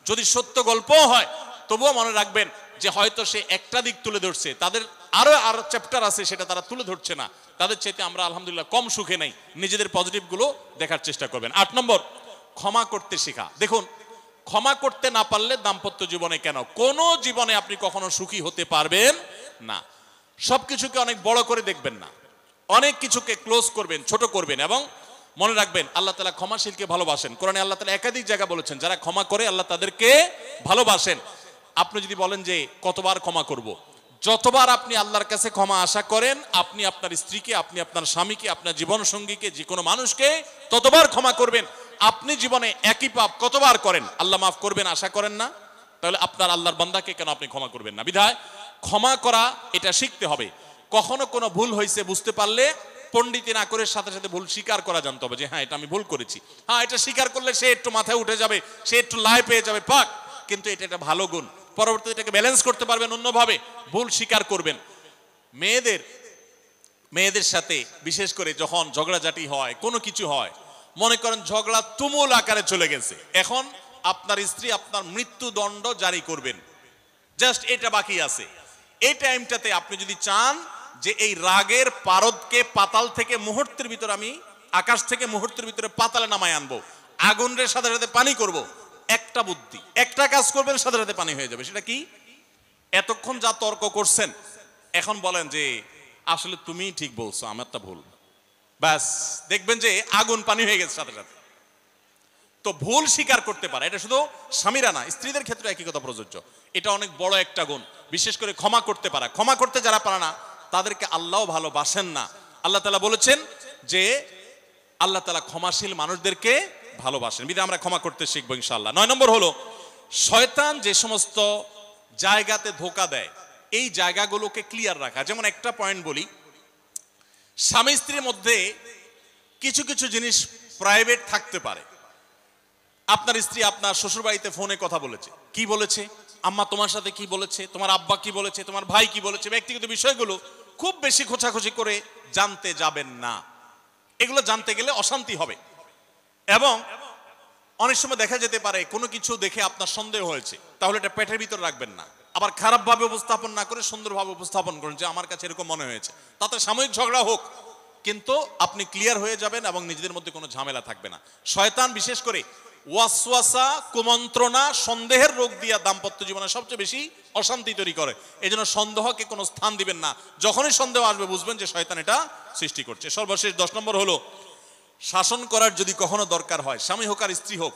যদি সত্য গল্পও হয় তবুও মনে রাখবেন যে হয়তো সে একটা দিক তুলে ধরছে, তাদের আরো আরো চ্যাপ্টার আছে সেটা তারা তুলে ধরছে না, তাদের চাইতে আমরা আলহামদুলিল্লাহ কম সুখে নাই। নিজেদের পজিটিভ গুলো দেখার চেষ্টা করবেন। 8 নম্বর, ক্ষমা করতে শেখা। দেখুন, ক্ষমা করতে না পারলে দাম্পত্য জীবনে কেন, কোন জীবনে আপনি কখনো সুখী হতে পারবেন না। সবকিছুকে অনেক বড় করে দেখবেন না, অনেক কিছুকে ক্লোজ করবেন, ছোট করবেন। এবং মনে রাখবেন, আল্লাহ তাআলা ক্ষমাশীলকে ভালোবাসেন। কোরআনে আল্লাহ তাআলা একাধিক জায়গা বলেছেন, যারা ক্ষমা করে আল্লাহ তাদেরকে ভালোবাসেন। আপনি যদি বলেন যে কতবার ক্ষমা করব, যতবার আপনি আল্লাহর কাছে ক্ষমা আশা করেন, আপনি আপনার স্ত্রীকে, আপনি আপনার স্বামীকে, আপনার জীবন সঙ্গীকে, যে কোনো মানুষকে ততবার ক্ষমা করবেন। আপনি জীবনে একই পাপ কতবার করেন, আল্লাহ মাফ করবেন আশা করেন না? তাহলে আপনার আল্লাহর বান্দাকে কেন আপনি ক্ষমা করবেন না? বিধায় ক্ষমা করা এটা শিখতে হবে। কখনো কোনো ভুল হয়েছে বুঝতে পারলে পণ্ডিতি না করে সাথে সাথে ভুল স্বীকার করা জানতে হবে, যে হ্যাঁ এটা আমি ভুল করেছি। হ্যাঁ, এটা স্বীকার করলে সে একটু মাথায় উঠে যাবে, সে একটু লাই পেয়ে যাবে, পাক। কিন্তু এটা একটা ভালো গুণ, পরবর্তীতে এটাকে ব্যালেন্স করতে পারবেন অন্যভাবে। ভুল স্বীকার করবেন। মেয়েদের সাথে বিশেষ করে যখন ঝগড়াঝাটি হয়, কোনো কিছু হয়, মনে করেন ঝগড়া তুমুল আকারে চলে গেছে, এখন আপনার স্ত্রী আপনার মৃত্যুদণ্ড জারি করবেন, জাস্ট এটা বাকি আছে। এই টাইমটাতে আপনি যদি চান যে এই রাগের পারদকে পাতাল থেকে মুহূর্তের ভিতর, আমি আকাশ থেকে মুহূর্তের ভিতরে পাতালে নামায় আনবো, আগুনের সাথে সাথে পানি করব, একটা বুদ্ধি, একটা কাজ করবেন, সাথে সাথে পানি হয়ে যাবে। সেটা কি? এতক্ষণ যা তর্ক করছেন, এখন বলেন যে আসলে তুমি ঠিক বলছো, আমারটা ভুল, ব্যাস দেখবেন যে আগুন পানি হয়ে গেছে সাথে সাথে। তো ভুল স্বীকার করতে পারে, এটা শুধু স্বামীরা না, স্ত্রীদের ক্ষেত্রে একই কথা প্রযোজ্য। এটা অনেক বড় একটা গুণ, বিশেষ করে ক্ষমা করতে পারা। ক্ষমা করতে যারা পারে না, তাদেরকে আল্লাহ ভালোবাসেন না। আল্লাহ তাআলা বলেছেন যে আল্লাহ তাআলা ক্ষমাশীল মানুষদেরকে ভালোবাসেন, বিধায় আমরা ক্ষমা করতে শিখবো ইনশাআল্লাহ। 9 নম্বর হলো, শয়তান যে সমস্ত জায়গাতে ধোঁকা দেয়, এই জায়গাগুলোকে ক্লিয়ার রাখা। যেমন একটা পয়েন্ট বলি, স্বামী স্ত্রীর মধ্যে কিছু কিছু জিনিস প্রাইভেট থাকতে পারে। আপনার স্ত্রী আপনার শ্বশুর বাড়িতে ফোনে কথা বলেছে, কি বলেছে, আম্মা তোমার সাথে কি বলেছে, তোমার আব্বা কি বলেছে, তোমার ভাই কি বলেছে, ব্যক্তিগত বিষয়গুলো খুব বেশি খোঁচাখুচি করে জানতে যাবেন না। এগুলো জানতে গেলে অশান্তি হবে। এবং অনেক সময় দেখা যেতে পারে কোনো কিছু দেখে আপনার সন্দেহ হয়েছে, তাহলে এটা পেটের ভিতর রাখবেন না। আবার খারাপভাবে উপস্থাপন না করে সুন্দরভাবে উপস্থাপন করুন যে আমার কাছে এরকম মনে হয়েছে, তাতে সাময়িক ঝগড়া হোক, কিন্তু আপনি ক্লিয়ার হয়ে যাবেন এবং নিজেদের মধ্যে কোনো ঝামেলা থাকবে না। শয়তান বিশেষ করে ওয়াসওয়াসা, কুমন্ত্রণা, সন্দেহের রোগ দিয়া দাম্পত্য জীবনে সবচেয়ে বেশি অশান্তি তৈরি করে। এই জন্য সন্দেহকে কোনো স্থান দিবেন না। যখনই সন্দেহ আসবে বুঝবেন যে শয়তান এটা সৃষ্টি করছে। সর্বশেষ 10 নম্বর হলো, শাসন করার যদি কখনো দরকার হয়, স্বামী হোক আর স্ত্রী হোক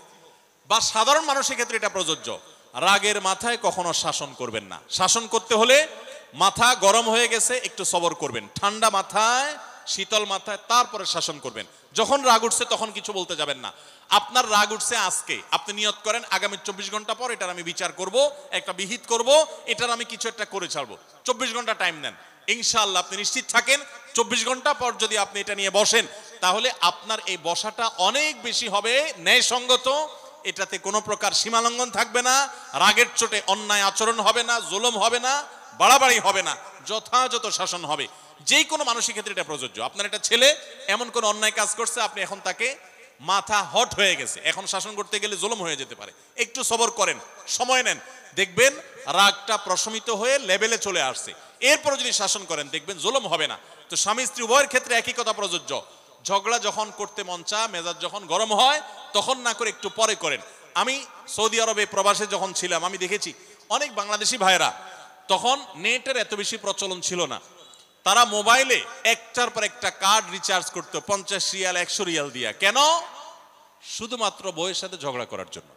বা সাধারণ মানুষের ক্ষেত্রে এটা প্রযোজ্য, রাগের মাথায় কখনো শাসন করবেন না। শাসন করতে হলে মাথা গরম হয়ে গেছে, একটু সবর করবেন, ঠান্ডা মাথায়, শীতল মাথায় তারপরে শাসন করবেন। যখন রাগ উঠছে তখন কিছু বলতে যাবেন না। আপনার রাগ উঠছে আজকে, আপনি নিয়ত করেন আগামী 24 ঘন্টা পর এটার আমি বিচার করব, একটা বিহিত করব, এটার আমি কিছু একটা করে ছাড়বো। 24 ঘন্টা টাইম নেন, ইনশাআল্লাহ আপনি নিশ্চিত থাকেন 24 ঘন্টা পর যদি আপনি এটা নিয়ে বসেন, তাহলে আপনার এই বসাটা অনেক বেশি হবে ন্যায়সঙ্গত। এটাতে কোনো প্রকার সীমালঙ্ঘন থাকবে না, রাগের চোটে অন্যায় আচরণ হবে না, জুলুম হবে না, বাড়াবাড়ি হবে না, যথাযথ শাসন হবে। যে কোনো মানুষের ক্ষেত্রে এটা প্রযোজ্য। আপনার একটা ছেলে এমন কোন অন্যায় কাজ করছে, আপনি এখন তাকে মাথা হট হয়ে গেছে, এখন শাসন করতে গেলে জুলুম হয়ে যেতে পারে, একটু সবর করেন, সময় নেন, দেখবেন রাগটা প্রশমিত হয়ে লেভেলে চলে আসছে। এরপর যদি শাসন করেন দেখবেন জুলুম হবে না। তো স্বামী স্ত্রী উভয়ের ক্ষেত্রে একই কথা প্রযোজ্য। ঝগড়া যখন করতে মন চায়, মেজাজ যখন গরম হয়, তখন না করে একটু পরে করেন। আমি সৌদি আরবে প্রবাসে যখন ছিলাম, আমি দেখেছি অনেক বাংলাদেশি ভাইয়েরা, তখন নেটের এত বেশি প্রচলন ছিল না, তারা মোবাইলে একটার পর একটা কার্ড রিচার্জ করতো 50 রিয়াল 100 রিয়াল দিয়া। কেন? শুধুমাত্র বউয়ের সাথে ঝগড়া করার জন্য।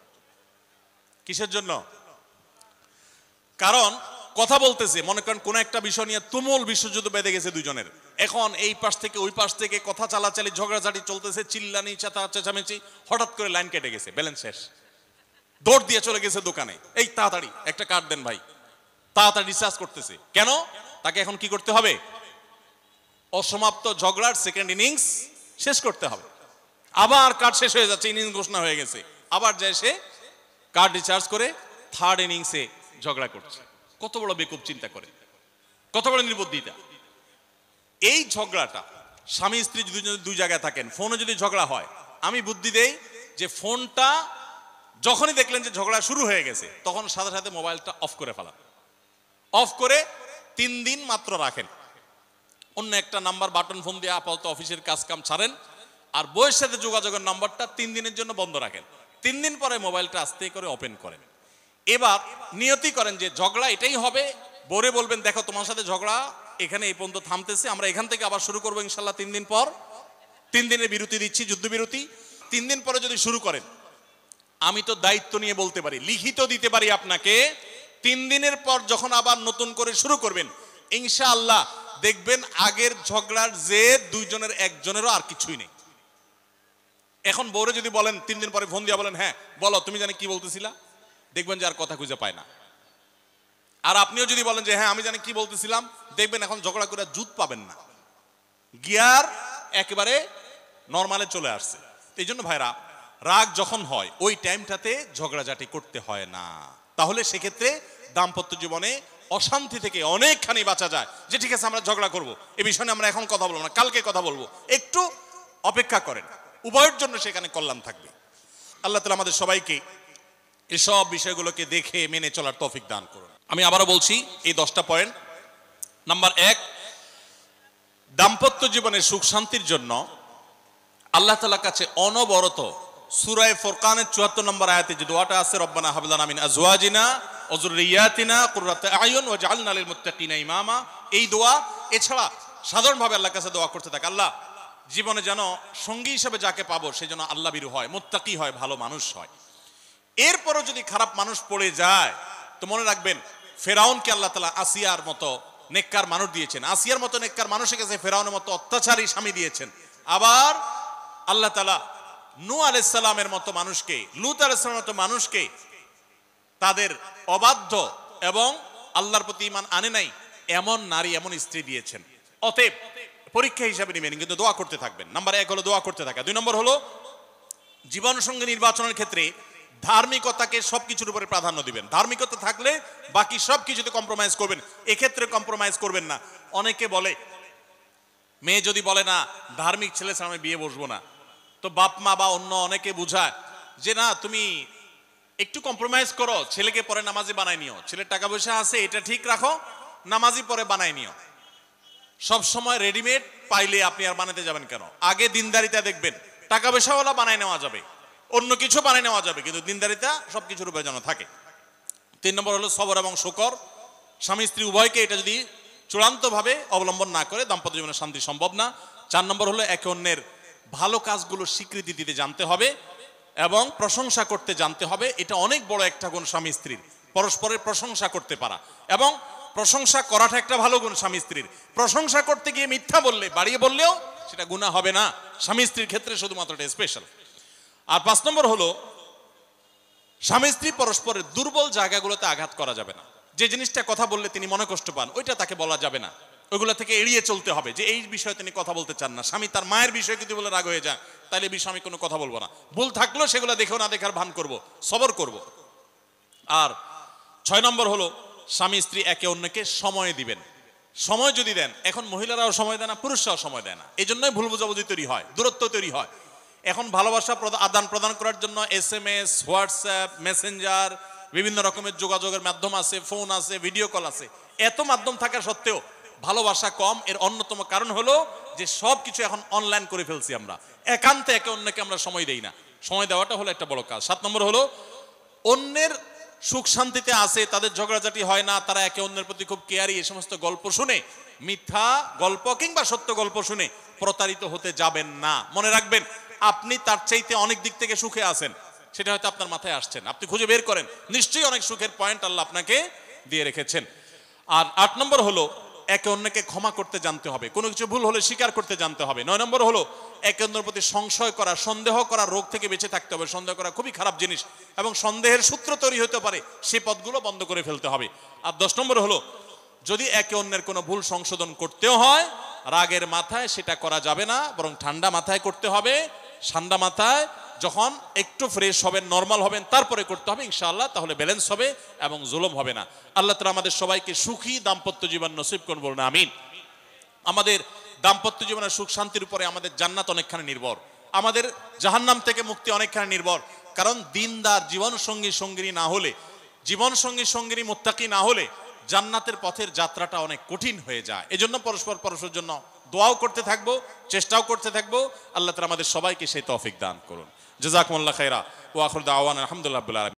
কিসের জন্য? কারণ কথা বলতেছে, মনে করেন কোন একটা বিষয় নিয়ে তুমুল বিশ্বযুদ্ধ বেঁধে গেছে দুজনের, এখন এই পাশ থেকে ওই পাশ থেকে কথা চালাচালি, ঝগড়াঝাটি চলতেছে, চিল্লানি চেঁচামেচি, হঠাৎ করে লাইন কেটে গেছে, ব্যালেন্স শেষ, দৌড় দিয়ে চলে গেছে দোকানে, এই তাড়াতাড়ি একটা কার্ড দেন ভাই, তাড়াতাড়ি রিচার্জ করতেছে। কেন? তাকে এখন কি করতে হবে? অসমাপ্ত ঝগড়ার সেকেন্ড ইনিংস শেষ করতে হবে। আবার কার্ড শেষ হয়ে যাচ্ছে, ইনিংস ঘোষণা হয়ে গেছে, আবার যায় সে কার্ড রিচার্জ করে থার্ড ইনিংসে ঝগড়া করছে। কত বড় বেকুব চিন্তা করে, কত বড় নির্বুদ্ধিতা। এই ঝগড়াটা স্বামী স্ত্রী যদি দুই জায়গায় থাকেন, ফোনে যদি ঝগড়া হয়, আমি বুদ্ধি দেই যে ফোনটা যখনই দেখলেন যে ঝগড়া শুরু হয়ে গেছে, তখন সাথে সাথে মোবাইলটা অফ করে ফেলা, অফ করে 3 দিন মাত্র রাখেন। অন্য একটা নাম্বার বাটন ফোন দিয়ে আপাতত অফিসের কাজ কাম ছাড়েন, আর বউয়ের সাথে যোগাযোগের নাম্বারটা 3 দিনের জন্য বন্ধ রাখেন। 3 দিন পরে মোবাইলটা আস্তে করে ওপেন করেন। এবার নিয়তি করেন যে ঝগড়া এটাই হবে। বউরে বলবেন, দেখো তোমার সাথে ঝগড়া এখানে এই পর্যন্ত থামতেছে, আমরা এখান থেকে আবার শুরু করবো ইনশাল্লাহ 3 দিন পর। 3 দিনের বিরতি দিচ্ছি, যুদ্ধবিরতি। 3 দিন পরে যদি শুরু করেন, আমি তো দায়িত্ব নিয়ে বলতে পারি, লিখিত দিতে পারি আপনাকে, 3 দিনের পর যখন আবার নতুন করে শুরু করবেন ইনশাআল্লাহ দেখবেন আগের ঝগড়ার যে দুইজনের একজনেরও আর কিছুই নেই। এখন বউরে যদি বলেন 3 দিন পরে ফোন দিয়ে বলেন, হ্যাঁ বলো তুমি জানি কি বলতেছিলা, দেখবেন যে আর কথা খুঁজে পায় না। আর আপনিও যদি বলেন যে হ্যাঁ আমি জানি কি বলতেছিলাম, দেখবেন এখন ঝগড়া করে জুত পাবেন না, গিয়ার একেবারে নরমালে চলে আসছে। এই জন্য ভাইরা, রাগ যখন হয় ওই টাইমটাতে ঝগড়াঝাটি করতে হয় না। তাহলে সেক্ষেত্রে দাম্পত্য জীবনে অশান্তি থেকে অনেকখানি বাঁচা যায়। যে ঠিক আছে আমরা ঝগড়া করব, এ বিষয়ে আমরা এখন কথা বলবো না, কালকে কথা বলবো, একটু অপেক্ষা করেন, উভয়ের জন্য সেখানে কল্যাণ থাকবে। আল্লাহ তাআলা আমাদের সবাইকে এসব বিষয়গুলোকে দেখে মেনে চলার তৌফিক দান করুন। আমি আবারও বলছি এই 10টা পয়েন্ট। নাম্বার 1, দাম্পত্য জীবনের সুখ শান্তির জন্য আল্লাহ তাআলার কাছে অনবরত সূরা ফুরকানের 74 নম্বর আয়াতে যে দোয়াটা আছে, রব্বানা হাব লানা মিন আজওয়াজিনা ওয়া যুররিয়াতিনা কুররাতা আয়ুন ওয়াজআলনা লিল মুত্তাকিনা ইমামা, এই দোয়া এছাড়া সাধারণভাবে আল্লাহর কাছে দোয়া করতে থাকে, আল্লাহ জীবনে যেন সঙ্গী হিসেবে যাকে পাবো সে যেন আল্লাহ ভীরু হয়, মুত্তাকি হয়, ভালো মানুষ হয়। এরপরও যদি খারাপ মানুষ পড়ে যায় তো মনে রাখবেন ফেরাউনকে আল্লাহ তাআলা আসিয়ার মতো নেককার মানুষ দিয়েছেন, আসিয়ার মতো নেককার মানুষের কাছে ফেরাউনের মতো অত্যাচারী স্বামী দিয়েছেন। আবার আল্লাহ তাআলা নূহ আলাইহিস সালামের মতো মানুষকে, লূত আলাইহিস সালামের মতো মানুষকে তাদের অবাধ্য এবং আল্লাহর প্রতি ঈমান আনে নাই এমন নারী, এমন স্ত্রী দিয়েছেন। অতএব পরীক্ষা হিসাবে নেবেন, কিন্তু দোয়া করতে থাকবেন। নাম্বার 1 হলো দোয়া করতে থাকা। 2 নম্বর হলো জীবন সঙ্গী নির্বাচনের ক্ষেত্রে ধার্মিকতাকে সবকিছুর উপরে প্রাধান্য দিবেন। ধার্মিকতা থাকলে বাকি সবকিছুতে কম্প্রোমাইজ করবেন, এক্ষেত্রে কম্প্রোমাইজ করবেন না। অনেকে বলে, মেয়ে যদি বলে না ধার্মিক ছেলে ছাড়া আমি বিয়ে বসবো না, তো বাপ মা বা অন্য অনেকে বুঝায় যে না তুমি একটু কম্প্রোমাইজ করো, ছেলেকে পরে নামাজি বানাই নিও, ছেলের টাকা পয়সা আছে এটা ঠিক রাখো, নামাজি পরে বানাই নিও। সব সময় রেডিমেড পাইলে আপনি আর বানাতে যাবেন কেন? আগে দিনদারিতা দেখবেন, টাকা পয়সাওয়ালা বানাই নেওয়া যাবে, অন্য কিছু বানাই নেওয়া যাবে, কিন্তু দিনদারিতা সবকিছুর উপরে যেন থাকে। 3 নম্বর হলো সবর এবং শুকর। স্বামী স্ত্রী উভয়কে এটা যদি চূড়ান্তভাবে অবলম্বন না করে দাম্পত্য জীবনে শান্তি সম্ভব না। 4 নম্বর হলো একে অন্যের ভালো কাজগুলো স্বীকৃতি দিতে জানতে হবে এবং প্রশংসা করতে জানতে হবে। এটা অনেক বড় একটা গুণ স্বামী স্ত্রীর, পরস্পরের প্রশংসা করতে পারা। এবং প্রশংসা করাটা একটা ভালো গুণ স্বামী স্ত্রীর। প্রশংসা করতে গিয়ে মিথ্যা বললে, বাড়িয়ে বললেও সেটা গুনাহ হবে না, স্বামী স্ত্রীর ক্ষেত্রে শুধুমাত্র এটা স্পেশাল। আর 5 নম্বর হলো স্বামী স্ত্রী পরস্পরের দুর্বল জায়গাগুলোতে আঘাত করা যাবে না। যে জিনিসটা কথা বললে তিনি মনে কষ্ট পান ওইটা তাকে বলা যাবে না, ওইগুলো থেকে এড়িয়ে চলতে হবে। যে এই বিষয়ে তিনি কথা বলতে চান না, স্বামী তার মায়ের বিষয়ে যদি বলে রাগ হয়ে যায় তাহলে বিষয়ে আমি কোনো কথা বলবো না, ভুল থাকলেও সেগুলো দেখেও না দেখার ভান করব, সবর করব। আর 6 নম্বর হলো স্বামী স্ত্রী একে অন্যকে সময় দিবেন। সময় যদি দেন, এখন মহিলারাও সময় দেয় না, পুরুষরাও সময় দেয় না, এই জন্যই ভুল বোঝাবুঝি তৈরি হয়, দূরত্ব তৈরি হয়। এখন ভালোবাসা আদান প্রদান করার জন্য SMS, হোয়াটসঅ্যাপ, মেসেঞ্জার, বিভিন্ন রকমের যোগাযোগের মাধ্যম আছে, ফোন আছে, ভিডিও কল আছে। এত মাধ্যম থাকা সত্ত্বেও ভালোবাসা কম। এর অন্যতম কারণ হলো যে সব কিছু এখন অনলাইন করে ফেলছি আমরা, একান্তে একে অন্যকে আমরা সময় দেই না। সময় দেওয়াটা হলো একটা বড় কাজ। 7 নম্বর হলো অন্যের সুখ শান্তিতে আছে, তাদের ঝগড়াঝাটি হয় না, তারা একে অন্যের প্রতি খুব কেয়ারি। এই সমস্ত গল্প শুনে, মিথ্যা গল্প কিংবা সত্য গল্প শুনে প্রতারিত হতে যাবেন না। মনে রাখবেন আপনি তার চাইতে অনেক দিক থেকে সুখে আছেন, সেটা হয়তো আপনার মাথায় আসছেন, আপনি খুঁজে বের করেন, নিশ্চয়ই অনেক সুখের পয়েন্ট আল্লাহ আপনাকে দিয়ে রেখেছেন। আর 8 নম্বর হলো একে অন্যকে ক্ষমা করতে জানতে হবে, কোনো কিছু ভুল হলে স্বীকার করতে জানতে হবে। 9 নম্বর হলো একে অন্যের প্রতি সংশয় করা, সন্দেহ করা, রোগ থেকে বেঁচে থাকতে হবে। সন্দেহ করা খুবই খারাপ জিনিস এবং সন্দেহের সূত্র তৈরি হতে পারে, সে পথগুলো বন্ধ করে ফেলতে হবে। আর 10 নম্বর হলো যদি একে অন্যের কোনো ভুল সংশোধন করতেও হয় রাগের মাথায় সেটা করা যাবে না, বরং ঠান্ডা মাথায় করতে হবে। ঠান্ডা মাথায় যখন একটু ফ্রেশ হবেন, নরমাল হবেন, তারপরে করতে হবে ইনশাআল্লাহ, তাহলে ব্যালেন্স হবে এবং জুলুম হবে না। আল্লাহ তাআলা আমাদের সবাইকে সুখী দাম্পত্য জীবন নসিব করুন, বলুন আমিন। আমাদের দাম্পত্য জীবনের সুখ শান্তির উপরে আমাদের জান্নাত অনেকখানি নির্ভর, আমাদের জাহান্নাম থেকে মুক্তি অনেকখানি নির্ভর। কারণ দিনদার জীবন সঙ্গী সঙ্গিনী না হলে, জীবন সঙ্গী সঙ্গিনী মুত্তাকি না হলে জান্নাতের পথের যাত্রাটা অনেক কঠিন হয়ে যায়। এজন্য পরস্পর পরস্পরের জন্য দোয়াও করতে থাকবো, চেষ্টাও করতে থাকবো। আল্লাহ তাআলা আমাদের সবাইকে সেই তৌফিক দান করুন। জাযাকুমুল্লাহ খাইরা ওয়া আখিরু দাওয়ানা আলহামদুলিল্লাহি রাব্বিল আলামিন।